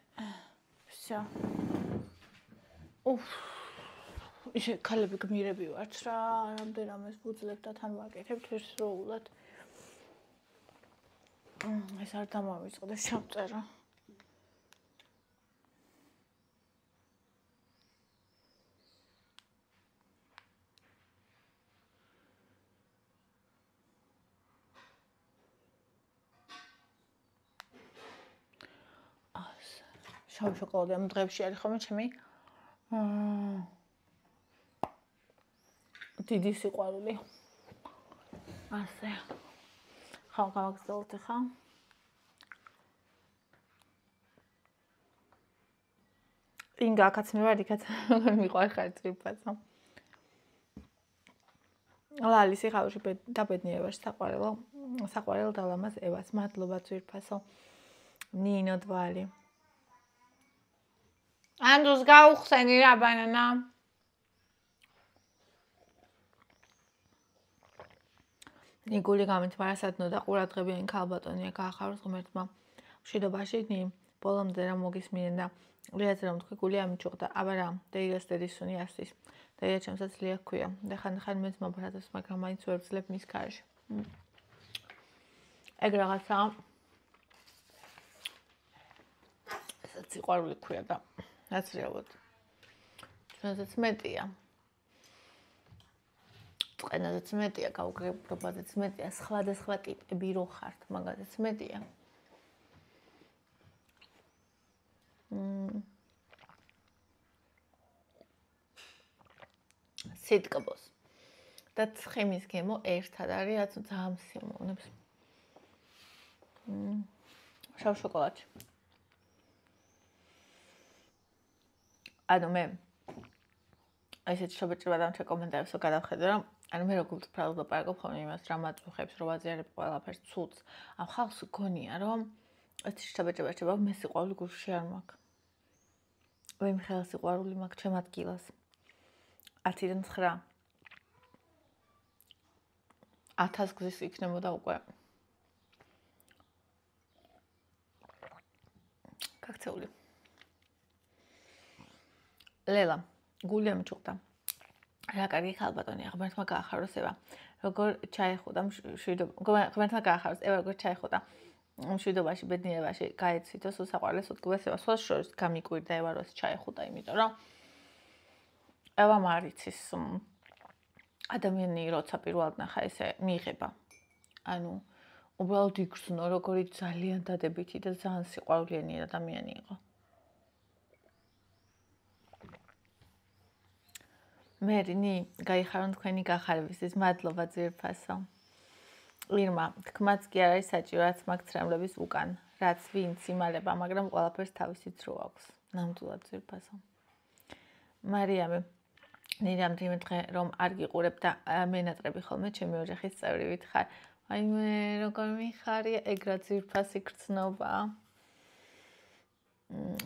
всё. ისე ქალები გმირები ვართ რა, რამდენამეს ვუძლებთ და თან ვაკეთებთ ერთდროულად. ეს არ დამავიწყდა შევწერა. შავი შოკოლადი ამ დღეებში არის ხოლმე ჩემი დიდი სიყვარული. ასე. ხა გავაგზავნოთ ხა. ინგა აქაც მე ვარ, იქაც მიყვარხარ წვიფასო. ლალის ხავში დაბედნიერებაში საყვარელ დალამას ევას. მადლობა წვიფასო. ნინო დვალი. ანდუს გაუხსენი რა ბანანა. ნიგული გამით მარასადნო და ყურადღებიანი ქალბატონია გაახაროს ღმერთმა. მშვიდობაში ბოლომდე რა მოგისმინე და ლიაზე რომ თქვი გული ამიჩუყდა. აბა რა, დეიდას დედისუნი ასის. დეიდა ჩემსაც ლია ჰქვია. და ხან მეც მობრადებს, მაგრამ მაინც ვერ ვძლებ მის კარში. ეგ რაღაცა ესაც სიყვარული ჰქვია და ნაცრიალოდ. ჩვენსაც მეტია. ყენაზეც მეტია, გაუგებრობაზეც მეტია, სხვადასხვა ტიპები რო ხართ, მაგაზეც მეტია. სიტკბოს. და ცხიმის გემო ერთად არის, რაც ძალიან სიამოვნებს. შავ შოკოლადში. ანუ მე ესეთ შობეჭება დამჩა კომენტარებსო გადავხედე, რომ ანუ მე როგორ ვფრთხილებ ლაპარაკობ ხოლმე იმას, რა მაწუხებს, რო ვაზიარებ ყველაფერს ცუდს. ამ ხალხს გონია, რომ ეს შობეჭება შეება მე სიყვარული გულში არ მაქვს. მე მხელ სიყვარული მაქვს ჩემ ადგილას. 10-დან 9. 1000 გზის იქნებოდა უკვე. გაქცეული. ლელა, გული ამჩუყდა. რა კარგი ქალბატონია, ღმერთმა გაახაროს ევა. როგორ ჩაეხოდა ღმერთმა გაახაროს ევა, როგორ ჩაეხოდა. მშვიდობაში, ბედნიერებაში გაეცვითო საყვარლის უთქმეს ევა. სხვა შორის გამიკვირდა ევა, რომ ჩაეხოდა, იმიტომ რომ ევა მარიცის ადამიანი როცა პირველად ნახა ესე მიიღება. ანუ უბრალოდ იგრძნო, როგორი ძალიან დადებითი და ძალიან სიყვარულიანი ადამიანი იყო. მერინი, გაიხარონ თქვენი გახარებისთვის, მადლობა ძვირფასო. ირმა, თქმაც კი არ არის საჭირო, რაც მაქვს ცრემლების უკან, რაც ვინც იმალება, მაგრამ ყველაფერს თავისი დრო აქვს. ნამდვილად ძვირფასო. მარიამი, ნირამდე დღე რომ არ გიყურებ და მენატრები ხოლმე ჩემი ოჯახის წევრი ვითხარ. აი მე როგორ მიხარია, ეგ რა ძვირფასი გრძნობა.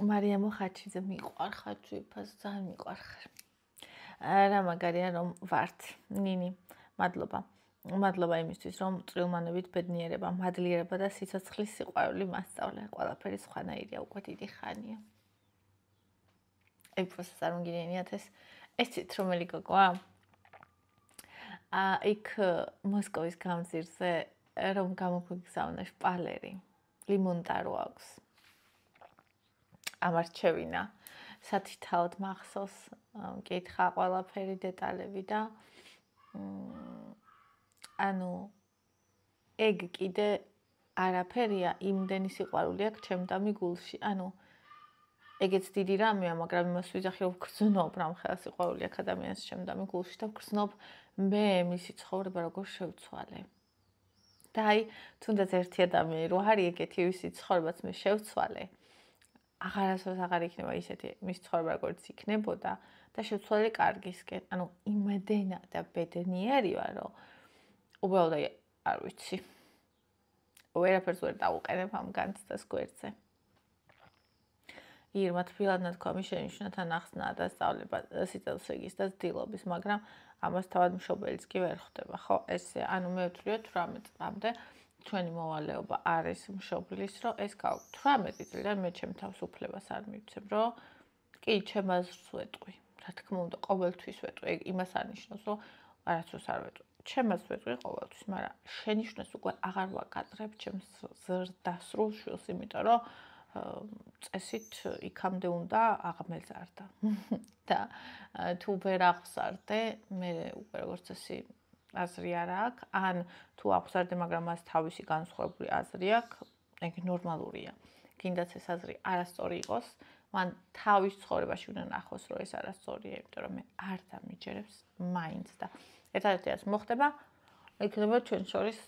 მარიამო ხაჩიძე მიყვარხარ ძვირფასო, ძალიან მიყვარხარ. რა მაგარია რომ ვართ. ნინი, მადლობა. მადლობა იმისთვის, რომ წვრილმანებით ბედნიერება, მადლიერება და სიცოცხლის სიყვარული მასწავლე. ყველაფერი სხვანაირია, უკვე დიდი ხანია. ეგ პროცესს არ მგინიათ ეს ცით რომელი გოგოა? იქ მოსკოვის გამზირზე რომ გამოგვიგზავნა შპალერი. ლიმონტარო აქვს. ამარჩევინა. სათითაოდ მახსოვს, მკითხა ყველაფერი დეტალები და ანუ ეგ კიდე არაფერია, იმდენი სიყვარული აქვს ჩემდამი გულში. ანუ ეგეც დიდი რამეა, მაგრამ იმას ვიძახი, რომ ვგრძნობ რამხელა სიყვარული აქვს ადამიანს ჩემდამი გულში და ვგრძნობ მე მისი ცხოვრება როგორ შევცვალე. და აი, თუნდაც ერთი ადამიანი რო არის ეგეთი, ვისი ცხოვრებაც მე შევცვალე, აღარასოდეს აღარ იქნება ისეთი მის ცხოვრება როგორც იქნებოდა და შევცვალე კარგისკენ. ანუ იმედენა და ბედნიერი ვარ, რომ უბრალოდ არ ვიცი. ვერაფერს ვერ დავუყენებ ამ განცდას გვერდზე. ირმა თბილად ნათქვამი შენიშნა თან ახსნა და სწავლება სიცოცხლის და ცდილობის, მაგრამ ამას თავად მშობელიც კი ვერ ხვდება, ხო? ესე, ანუ მე ვთვლი 18 წლამდე ჩვენი მოვალეობა არის მშობლის, რომ ეს გავაკეთე 18 წლიდან მე ჩემ თავს უფლებას არ მივცემ, რომ კი ჩემ აზრს ვეტყვი. რა თქმა უნდა, ყოველთვის ვეტყვი, იმას არ ნიშნავს, რომ არასდროს არ ვეტყვი. ჩემ აზრს ვეტყვი ყოველთვის, მაგრამ შენიშვნას უკვე აღარ ვაკადრებ ჩემს ზრდასრულ შვილს, იმიტომ რომ წესით იქამდე უნდა აღმეძარდა. და თუ ვერ აღზარდე, მე უკვე როგორც წესი აზრი არ აქვს, ან თუ აღზარდე, მაგრამ მას თავისი განსხვავებული აზრი აქვს, ეგ ნორმალურია. კიდაც ეს აზრი არასწორი იყოს, მან თავის ცხოვრებაში უნდა ნახოს, რომ ეს არასწორია, იმიტომ რომ მე არ დამიჯერებს მაინც და ერთადერთი რაც მოხდება, იქნება ჩვენ შორის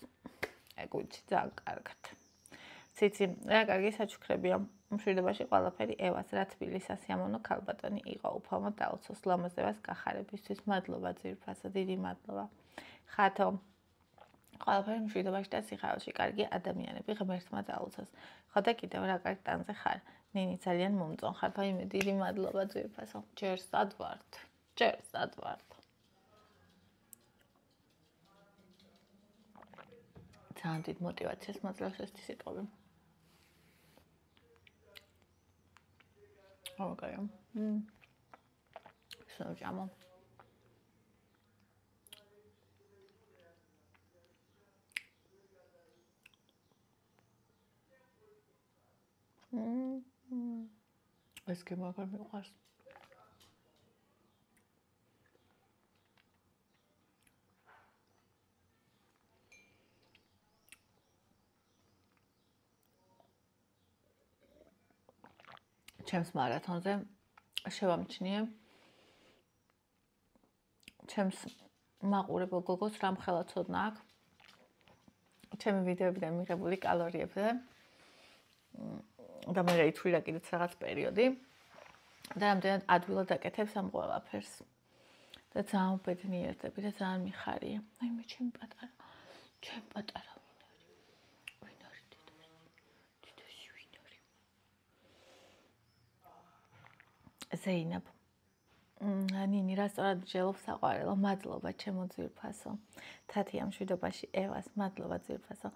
ეგ ვიცი ძალიან კარგად. ციცი, რა კარგი საჩუქრებია. მშვიდობაში ყველაფერი ევას, რა თბილის ასიამოვნო ქალბატონი იყო, უფალმა დაუცოს ლამაზებას გახარებისთვის. მადლობა ძვირფასო, დიდი მადლობა. ხათო, ყველაფერი მშვიდობაში და სიხარულში, კარგი ადამიანები, ღმერთმა დაუცოს. ხო და კიდევ რა კარგ ტანზე ხარ. ნინი ძალიან მომწონ ხარ, ვაიმე, დიდი მადლობა ძვირფასო. ჯერ სად ვართ? ჯერ სად ვართ? ძალიან დიდ მოტივაციას მაძლევს ეს სიტყვები. Okay. So ჭამო. ეს კი მაგარ მიყვარს. ჩემს მარათონზე შევამჩნიე ჩემს მაყურებელ გოგოს რამხელა ცოდნა აქვს ჩემი ვიდეოებიდან მიღებული კალორიებზე და მე ითვლიდა კიდეც რაღაც პერიოდი და ამდენად ადვილად აკეთებს ამ ყველაფერს და ძალიან ბედნიერდები და ძალიან მიხარია. აი მე ჩემი პატარა ზეინაბ. ნინი რასტორად ჯელობს საყვარელო, მადლობა ჩემო ძვირფასო. თათია მშვიდობაში ევას, მადლობა ძვირფასო.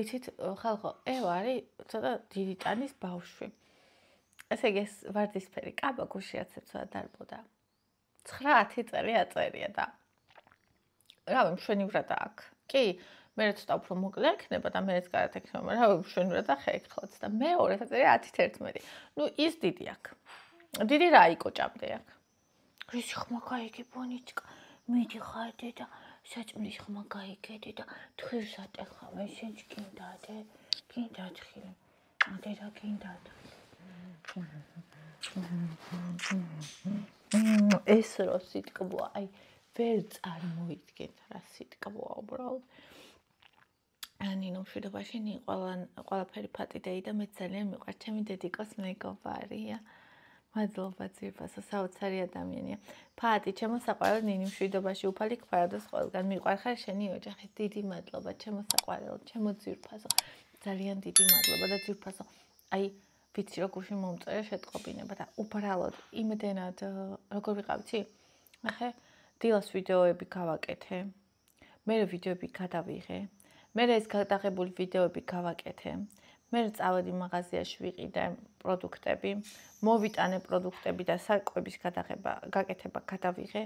იცით ხალხო, ევა არის ცოტა დიდი ტანის ბავშვი. ესე იგი ეს ვარდისფერი კაბა გუშიაც ცოტა დარბოდა. 9-10 წელი აწერია და რავი მშვენივრად აქვს. კი, მე ცოტა უფრო მოკლე ექნება და მეც კარად ექნება, მაგრამ რავი მშვენივრად ახექხლოც და მეორე აწერია 10-11. ნუ ის დიდი აქვს. დიდი რა იკოჭამდე აქ. რის ხმა გაიგე ბონიჩკა, მიდიხარ და საჭმლის ხმა გაიგე და თხილს ატეხა, მე შენც კიდადე, კიდათხი. დედა კიდად. ეს რო სიტყვაა, აი ვერ წარმოიდგენთ რა სიტყვაა უბრალოდ. ნინო მშვიდობაში ნი ყველაფერი ფატიდეი და მე ძალიან მიყვარს ჩემი დედიკოს მეგობარია. მადლობა ძვირფასო, საოცარი ადამიანია. ფატი, ჩემო საყვარელ ნინი მშვიდობაში უფალი გფარდოს ყველგან. მიყვარხარ შენი ოჯახი. დიდი მადლობა, ჩემო საყვარელ, ჩემო ძვირფასო. ძალიან დიდი მადლობა და ძვირფასო. აი, ვიცი რომ გუშინ მომწერა შეტყობინება და უბრალოდ იმდენად როგორ ვიყავი? ახე დილას ვიდეოები გავაკეთე. მე ვიდეოები გადავიღე. მე ეს გადაღებული ვიდეოები გავაკეთე. მე წავედი მაღაზიაში ვიყიდე პროდუქტები, მოვიტანე პროდუქტები და საკვების გაკეთება გადავიღე.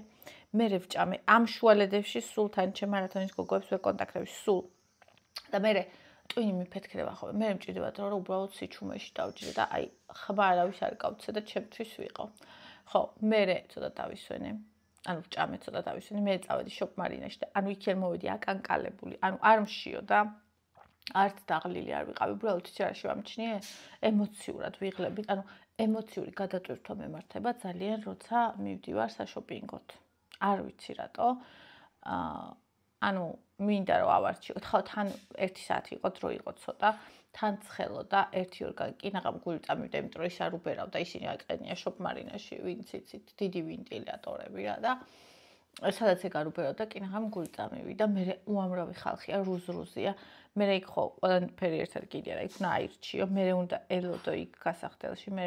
მე ვჭამე ამ შუალედებში სულ თან ჩემ მარათონის გოგოებს ვეკონტაქტები სულ. და მე ტვინი მიფეთქება ხოლმე. მე მჭირდებათ რომ უბრალოდ სიჩუმეში დავჯდე და აი ხმა არავის არ გავცე და ჩემთვის ვიყო. ხო, მე ცოტა დავისვენე. ანუ ვჭამე ცოტა დავისვენი, მე წავედი შოპ მარინაში და ანუ იქ მოვედი აკანკალებული, ანუ არ მშიო და არც დაღლილი არ ვიყავი, უბრალოდ იცი რა შევამჩნიე, ემოციურად ვიღლებით, ანუ ემოციური გადატვირთვა მემართება ძალიან, როცა მივდივარ საშოპინგოდ. არ ვიცი რატო. ანუ მინდა რომ ავარჩიო. ხო, თან 1 საათი იყო, დრო იყო ცოტა, თან ცხელო და 1-2 კინაღამ გული წამივიდა, იმიტომ რომ ის არ უბერავდა, ისინი აყენია შოპ მარინაში, ვინც იცით, დიდი ვენტილატორები რა და სადაც ეგ არ უბერავდა, კინაღამ გული წამივიდა, მე უამრავი ხალხია, რუზრუზია. მე იქ ხო ყველაფერი ერთად კიდე რა, იქ უნდა აირჩიო, მე უნდა ელოდო იქ გასახდელში, მე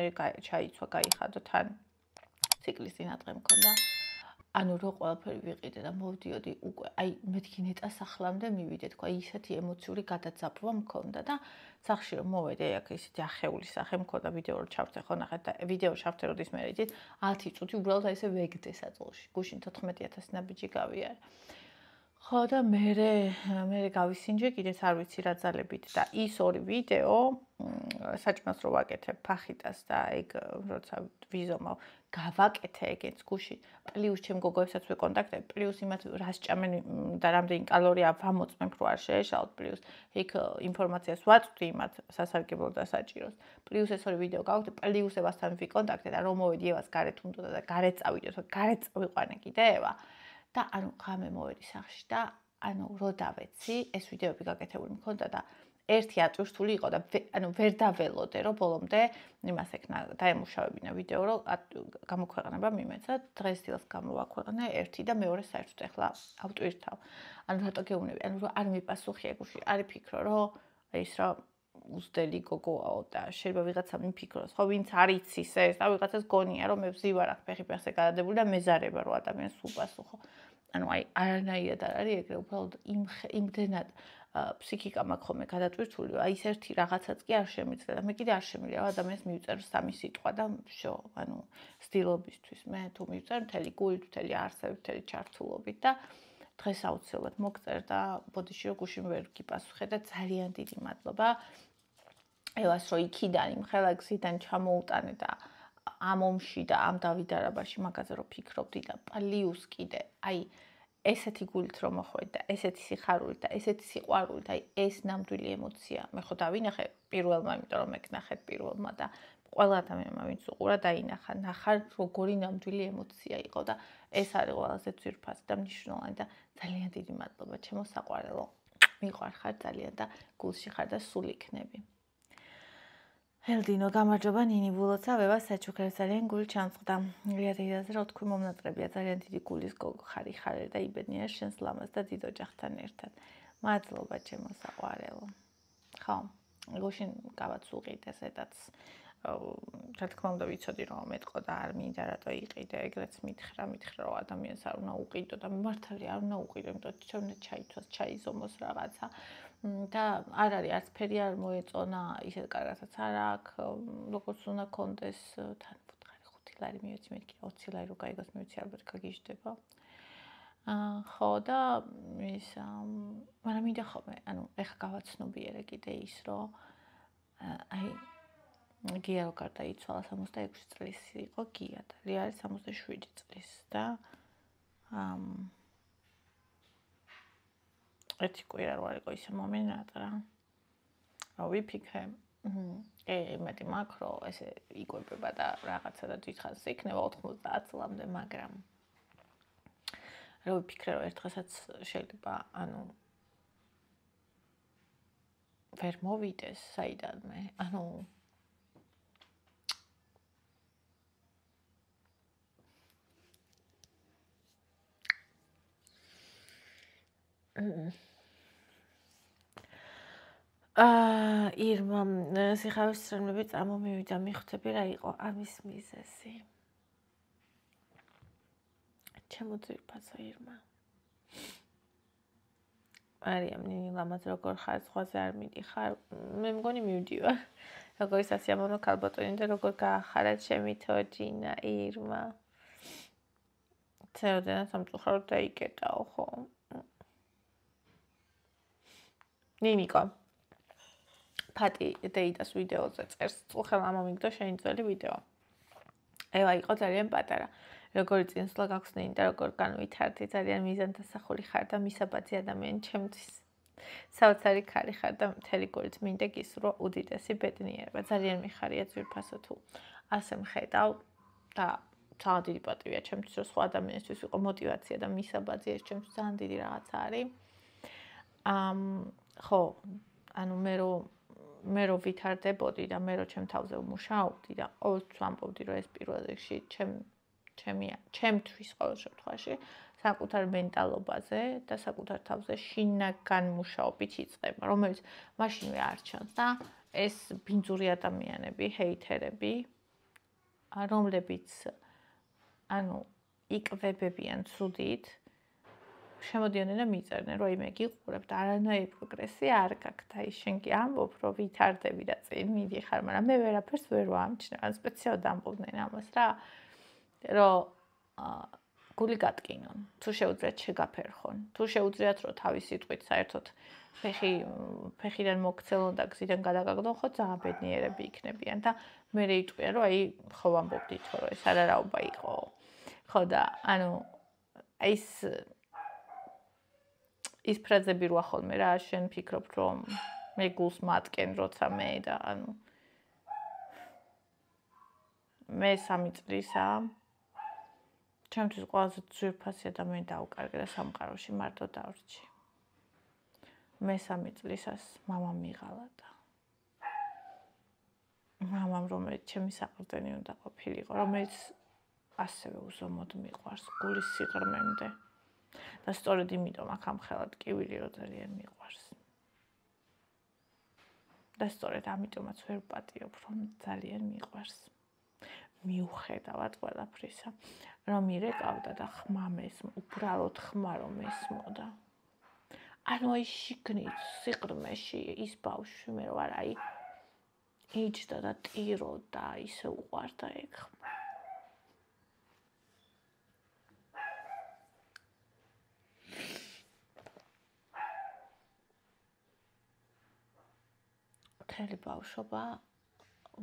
ჩაიცვა, გაიხადო თან ციკლის წინადღე მქონდა. ანუ რო ყველაფერი ვიყიდე და მოვდიოდი უკვე, აი მეთქი ნეტა სახლამდე მივიდე, თქვა, ისეთი ემოციური გადაძაბვა მქონდა და სახში რომ მოვედე, აქ ისეთი ახეული სახე მქონდა, ვიდეო რო ჩავწე, ხო ნახეთ და ვიდეო ჩავწე როდის მე იცით 10 წუთი უბრალოდ აი ესე ვეგდე საწყოში. გუშინ 14000 ნაბიჯი გავიარე. ხო და მე გავისინჯე, კიდეც არ ვიცი რა ძალებით და ის 2 ვიდეო საჭმელს რო ვაკეთებ ფახიტას და ეგ როცა ვიზომავ გავაკეთე ეგეც გუშინ პლუს ჩემ გოგოებსაც ვეკონტაქტებ პლუს იმათ რას ჭამენ და რამდენი კალორია ვამოწმებ რო არ შეეშალოთ პლუს იქ ინფორმაციას ვაწვდი იმათ სასარგებლო და საჭიროს პლუს ეს 2 ვიდეო გავაკეთე პლუს ევასთან ვიკონტაქტე და რომ მოვედი ევას გარეთ უნდა და გარეთ წავიდე გარეთ წავიყვანე კიდე ევა და ანუ ღამე მოვედი სახში და ანუ რო დავეცი ეს ვიდეოები გაკეთებული მქონდა და ერთი ატვირთული იყო და ანუ ვერ დაველოდე რომ ბოლომდე იმას ეკნა დაემუშავებინა ვიდეო რომ გამოქვეყნება მიმეცა დღეს დილს გამოვაქვეყნე ერთი და მეორე საერთოდ ახლა ავტვირთავ ანუ რატო გეუბნები ანუ რომ არ მიპასუხია გუში არ ფიქრო რომ ის რა უსტელი გოგოაო და შეიძლება ვიღაცა მიფიქროს ხო ვინც არ იცის ეს და ვიღაცას გონია რომ მე ვზივარ აქ ფეხი-ფეხზე გადადებული და მეზარება რომ ადამიანს უპასუხო ანუ აი არანაირად არ არის ეგრე უბრალოდ იმდენად ფსიქიკა მაქვს ხოლმე გადატვირთული, აი ეს ერთი რაღაცაც კი არ შემიძლია და მე კიდე არ შემიძლია ადამიანს მივწერ 3 სიტყვა და ვშო, ანუ სტილობისთვის მე თუ მივწერ მთელი გულით, მთელი არსებით, მთელი ჩართულობით და დღეს აუცილებლად მოგწერ და ბოდიში რო გუშინ ვერ გიპასუხე და ძალიან დიდი მადლობა. ევას რო იქიდან იმ ხელა გზიდან ჩამოუტანე და ამ ომში და ამ დავიდარებაში მაგაზე რო ფიქრობდი და პლიუს კიდე აი ესეთი გულით რომ მოხვედ და ესეთი სიხარულით და ესეთი სიყვარულით, აი ეს ნამდვილი ემოცია. მე ხო დავინახე პირველმა, იმიტომ რომ მეკნახეთ პირველმა და ყველა ადამიანმა ვინც უყურა დაინახა, ნახარ როგორი ნამდვილი ემოცია იყო და ეს არის ყველაზე ძვირფასი და მნიშვნელოვანი და ძალიან დიდი მადლობა ჩემო საყვარელო. მიყვარხარ ძალიან და გულში ხარ და სულ იქნები. ელდინო გამარჯობა ნინი ბულოცა ვევა საჩუქრებს ძალიან გული ჩამწყდა. რეალიზაზე რა თქვი მომნატრებია ძალიან დიდი გულის გოგო ხარ და იბედნია შენს ლამაზ და დიდ ოჯახთან ერთად. მადლობა ჩემო საყვარელო. ხო, გუშინ გავაც უყიდე ზედაც. რა თქმა უნდა ვიცოდი რომ მეტყო და არ მინდა რატო იყიდე, ეგრეც მითხრა რომ ადამიანს არ უნდა უყიდო და მართალია არ უნდა უყიდო, იმიტომ რომ ჩვენ ჩაითვას, ჩაიზომოს რაღაცა. და არ არის არც ფერი არ მოეწონა, ისეთ კარგადაც არ აქვს, როგორც უნდა კონდეს, თან ვუთხარი 5 ლარი მივეცი, მეთქი 20 ლარი რო გაიგოს მივეცი ალბათ გაგიჟდება. ხო და ის მაგრამ მინდა ხოლმე, ანუ ეხა გავაცნობიერე კიდე ის, რომ აი გია რო გარდაიცვალა 66 წლის იყო გია და ლი არის 67 წლის და ერთი კვირა რო არ იყო ისე მომენატრა რა ვიფიქრე მეტი მაკრო ესე იკვებება და რაღაცა და დიდხანს იქნება 90 წლამდე მაგრამ რა ვიფიქრე რომ ერთხელაც შეიძლება ანუ ვერ მოვიდეს საიდანმე ანუ ირმა სიხავის ცრემლები წამომივიდა მიხვდები რა იყო ამის მიზეზი ჩემო ძვირფასო ირმა არიამ ნინი ლამაზ როგორ ხარ სხვაზე არ მიდიხარ მე მგონი მივდივარ როგორი სასიამოვნო ქალბატონი და როგორ გაახარა ჩემი თოჯინა ირმა ცეოდენა სამწუხაროდ დაიკეტაო ხო ნინიკო ფატი დეიდას ვიდეოზე წერს წუხელ ამომიგდო შენი ძველი ვიდეო ევა იყო ძალიან პატარა როგორი წინსვლა გაგვხსნილი და როგორ განვითარდი ძალიან მიზანდასახული ხარ და მისაბაძი ადამიანი ჩემთვის საოცარი ქალი ხარ და მთელი გულით მინდა გისურვო უდიდესი ბედნიერება ძალიან მიხარია ძვირფასო თუ ასე მხედავ და ძალიან დიდი პატივია ჩემთვის რომ სხვა ადამიანისთვის ვიყო мотиваცია და მისაბაძი ეს ჩემთვის ძალიან დიდი რაღაცა არის ხო ანუ მე რო ვითარდებოდი და მე რო ჩემ თავზე ვმუშაობდი და ყოველთვის ვამბობდი რომ ეს პირველ რიგში ჩემთვის ყოველ შემთხვევაში საკუთარ მენტალობაზე და საკუთარ თავზე შინაგან მუშაობით იწყება, რომელიც მაშინვე არ ჩანს და ეს ბინძური ადამიანები, ჰეითერები, რომლებიც ანუ იკვებებიან ცუდით, შემოდიოდნენ და მიწერდნენ, რომ მე გიყურებ და არანაირი პროგრესი არ გაქვს და შენ კი ამბობ, რომ ვითარდები და წინ მიდიხარ, მაგრამ მე ვერაფერს ვერ ვამჩნევ, ან სპეციალურად ამბობდნენ ამას რა, რომ გული გატკინონ, თუ შეუძლიათ შეგაფერხონ, თუ შეუძლიათ რომ თავის სიტყვით საერთოდ ფეხიდან მოგცელონ და გზიდან გადაგაგდონ, ხო ძალიან ბედნიერები იქნებიან და მე იტყვიან რომ აი ხო ვამბობდით რომ ეს არაраობა იყო. ხო და ანუ ის ფრაზები როა ხოლმე რა შენ ფიქრობ რომ მე გულს მატკენ როცა მე და ანუ მე 3 წლისა ჩემთვის ყველაზე ძვირფასი ადამიანი დაუკარგე და სამყაროში მარტო დავრჩი. მე 3 წლისას მამამ მიღალა და მამამ რომელიც ჩემი საყრდენი უნდა ყოფილიყო, რომელიც ასევე უზომოდ მიყვარს გულის სიღრმემდე და სწორედ იმიტომ აქ ამხელად კივილი რო ძალიან მიყვარს. და სწორედ ამიტომაც ვერ ვპატიობ რომ ძალიან მიყვარს. მიუხედავად ყველაფრისა, რომ ირეკავდა და ხმა მესმო, უბრალოდ ხმა რომ მესმოდა. ანუ აი შიგნით სიღრმეში ის ბავშვი მე რო არა აი იჯდა და ტიროდა, ისე უყვარდა ეგ ხმა. მთელი ბავშვობა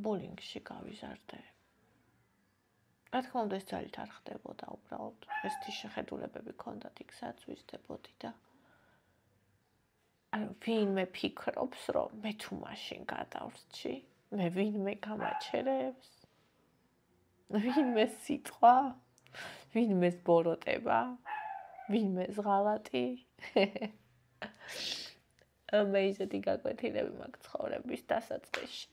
ბულინგში გავიზარდე. რა თქმა უნდა ეს ძალით არ ხდებოდა უბრალოდ ესეთი შეხედულებები ქონდათ იქ სადაც ვიზრდებოდი და ანუ ვინმე ფიქრობს რომ მე თუ მაშინ გადავრჩი მე ვინმე გამაჩერებს ვინმე სიტყვა ვინმე ბოროტება ვინმე ღალატი მე ისეთი გაკვეთილები მაქვს ცხოვრების დასაწყისში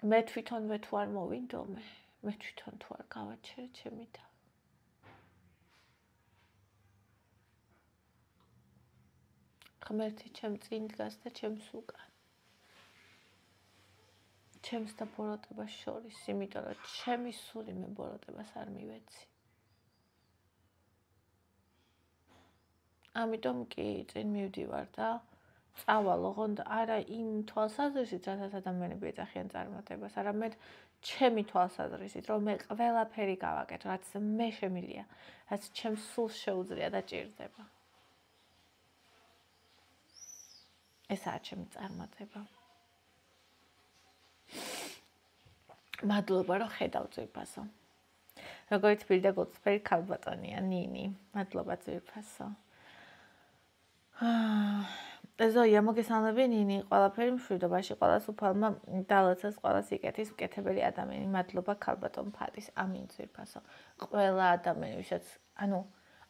მე თვითონვე თუ არ მოვინდომე, მე თვითონ თუ არ გავაჩერე ჩემი თავი. ღმერთი ჩემ წინ დგას და ჩემს უკან. ჩემს და ბოროტებას შორის, იმიტომ რომ ჩემი სული მე ბოროტებას არ მივეცი. ამიტომ კი წინ მივდივარ და წავალ ოღონდ არა იმ თვალსაზრისით, რასაც ადამიანები ეძახიან წარმატებას, არამედ ჩემი თვალსაზრისით, რომ მე ყველაფერი გავაკეთო, რაც მე შემიძლია, რაც ჩემს სულს შეუძლია და ჭირდება. ესაა ჩემი წარმატება. მადლობა, რომ ხედავ ძვირფასო. როგორც თბილი და გულწრფელი ქალბატონია, ნინი. მადლობა ძვირფასო. ზოია მოგესალმები ნინი, ყველაფერი მშვიდობაში, ყველას უფალმა დალოცავს, ყველას იკეთის მკეთებელი ადამიანი. მადლობა ქალბატონ ფატის, ამინ ძვირფასო. ყველა ადამიანი, ვისაც, ანუ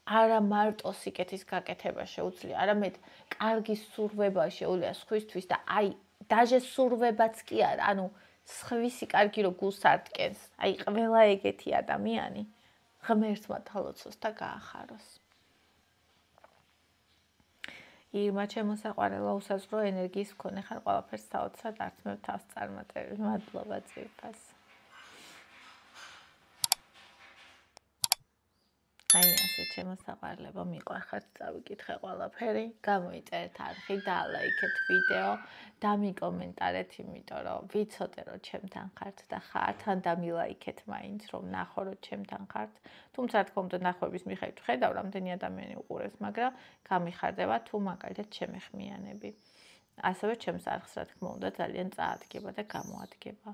არა მარტო სიკეთის გაკეთება შეუძლია, არამედ კარგი სურვება შეუძლია სხვისთვის და აი დაჟე სურვებაც კი არა, ანუ სხვისი კარგი რო გულს არტკენს. აი ყველა ეგეთი ადამიანი ღმერთმა დალოცოს და გაახაროს. ირმა ჩემოსაყვარელო უსაზღვრო ენერგიის მქონე ხარ ყველაფერს საოცრად ართმევ თავს წარმატებით. მადლობა ძვირფასო. აი ასე ჩემოსაყვარელებო მიყვარხართ წავიკითხე ყველაფერი, გამოიწერეთ არხი, დალაიქეთ ვიდეო, დამიკომენტარეთ, იმიტომ რომ ვიცოდე რომ ჩემთან ხართ და ხართ, ან დამილაიქეთ მაინც რომ ნახო რომ ჩემთან ხართ. თუმცა რა თქმა უნდა ნახვების მიხედვით ხედავ რამდენი ადამიანი უყურებს, მაგრამ გამიხარდება თუ მაგალითად შემეხმიანები. ასევე ჩემს არხს რა თქმა უნდა ძალიან წაადგება და გამოადგება.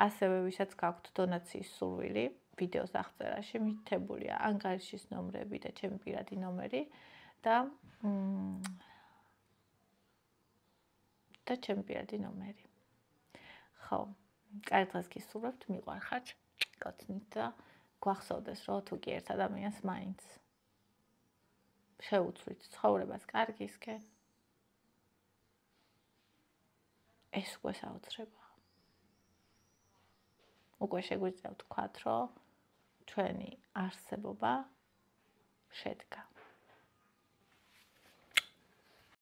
ასევე ვისაც გაქვთ დონაციის სურვილი ვიდეოს აღწერაში მითითებულია ანგარიშის ნომრები და ჩემი პირადი ნომერი და ჩემი პირადი ნომერი. ხო, კარგ დღეს გისურვებთ, მიყვარხართ, გოცნით და გვახსოვდეს, რომ თუ კი ერთ ადამიანს მაინც შეუცვლით ცხოვრებას კარგისკენ, ეს უკვე საოცრებაა. უკვე შეგვიძლია ვთქვათ, რომ ჩვენი არსებობა შედგა.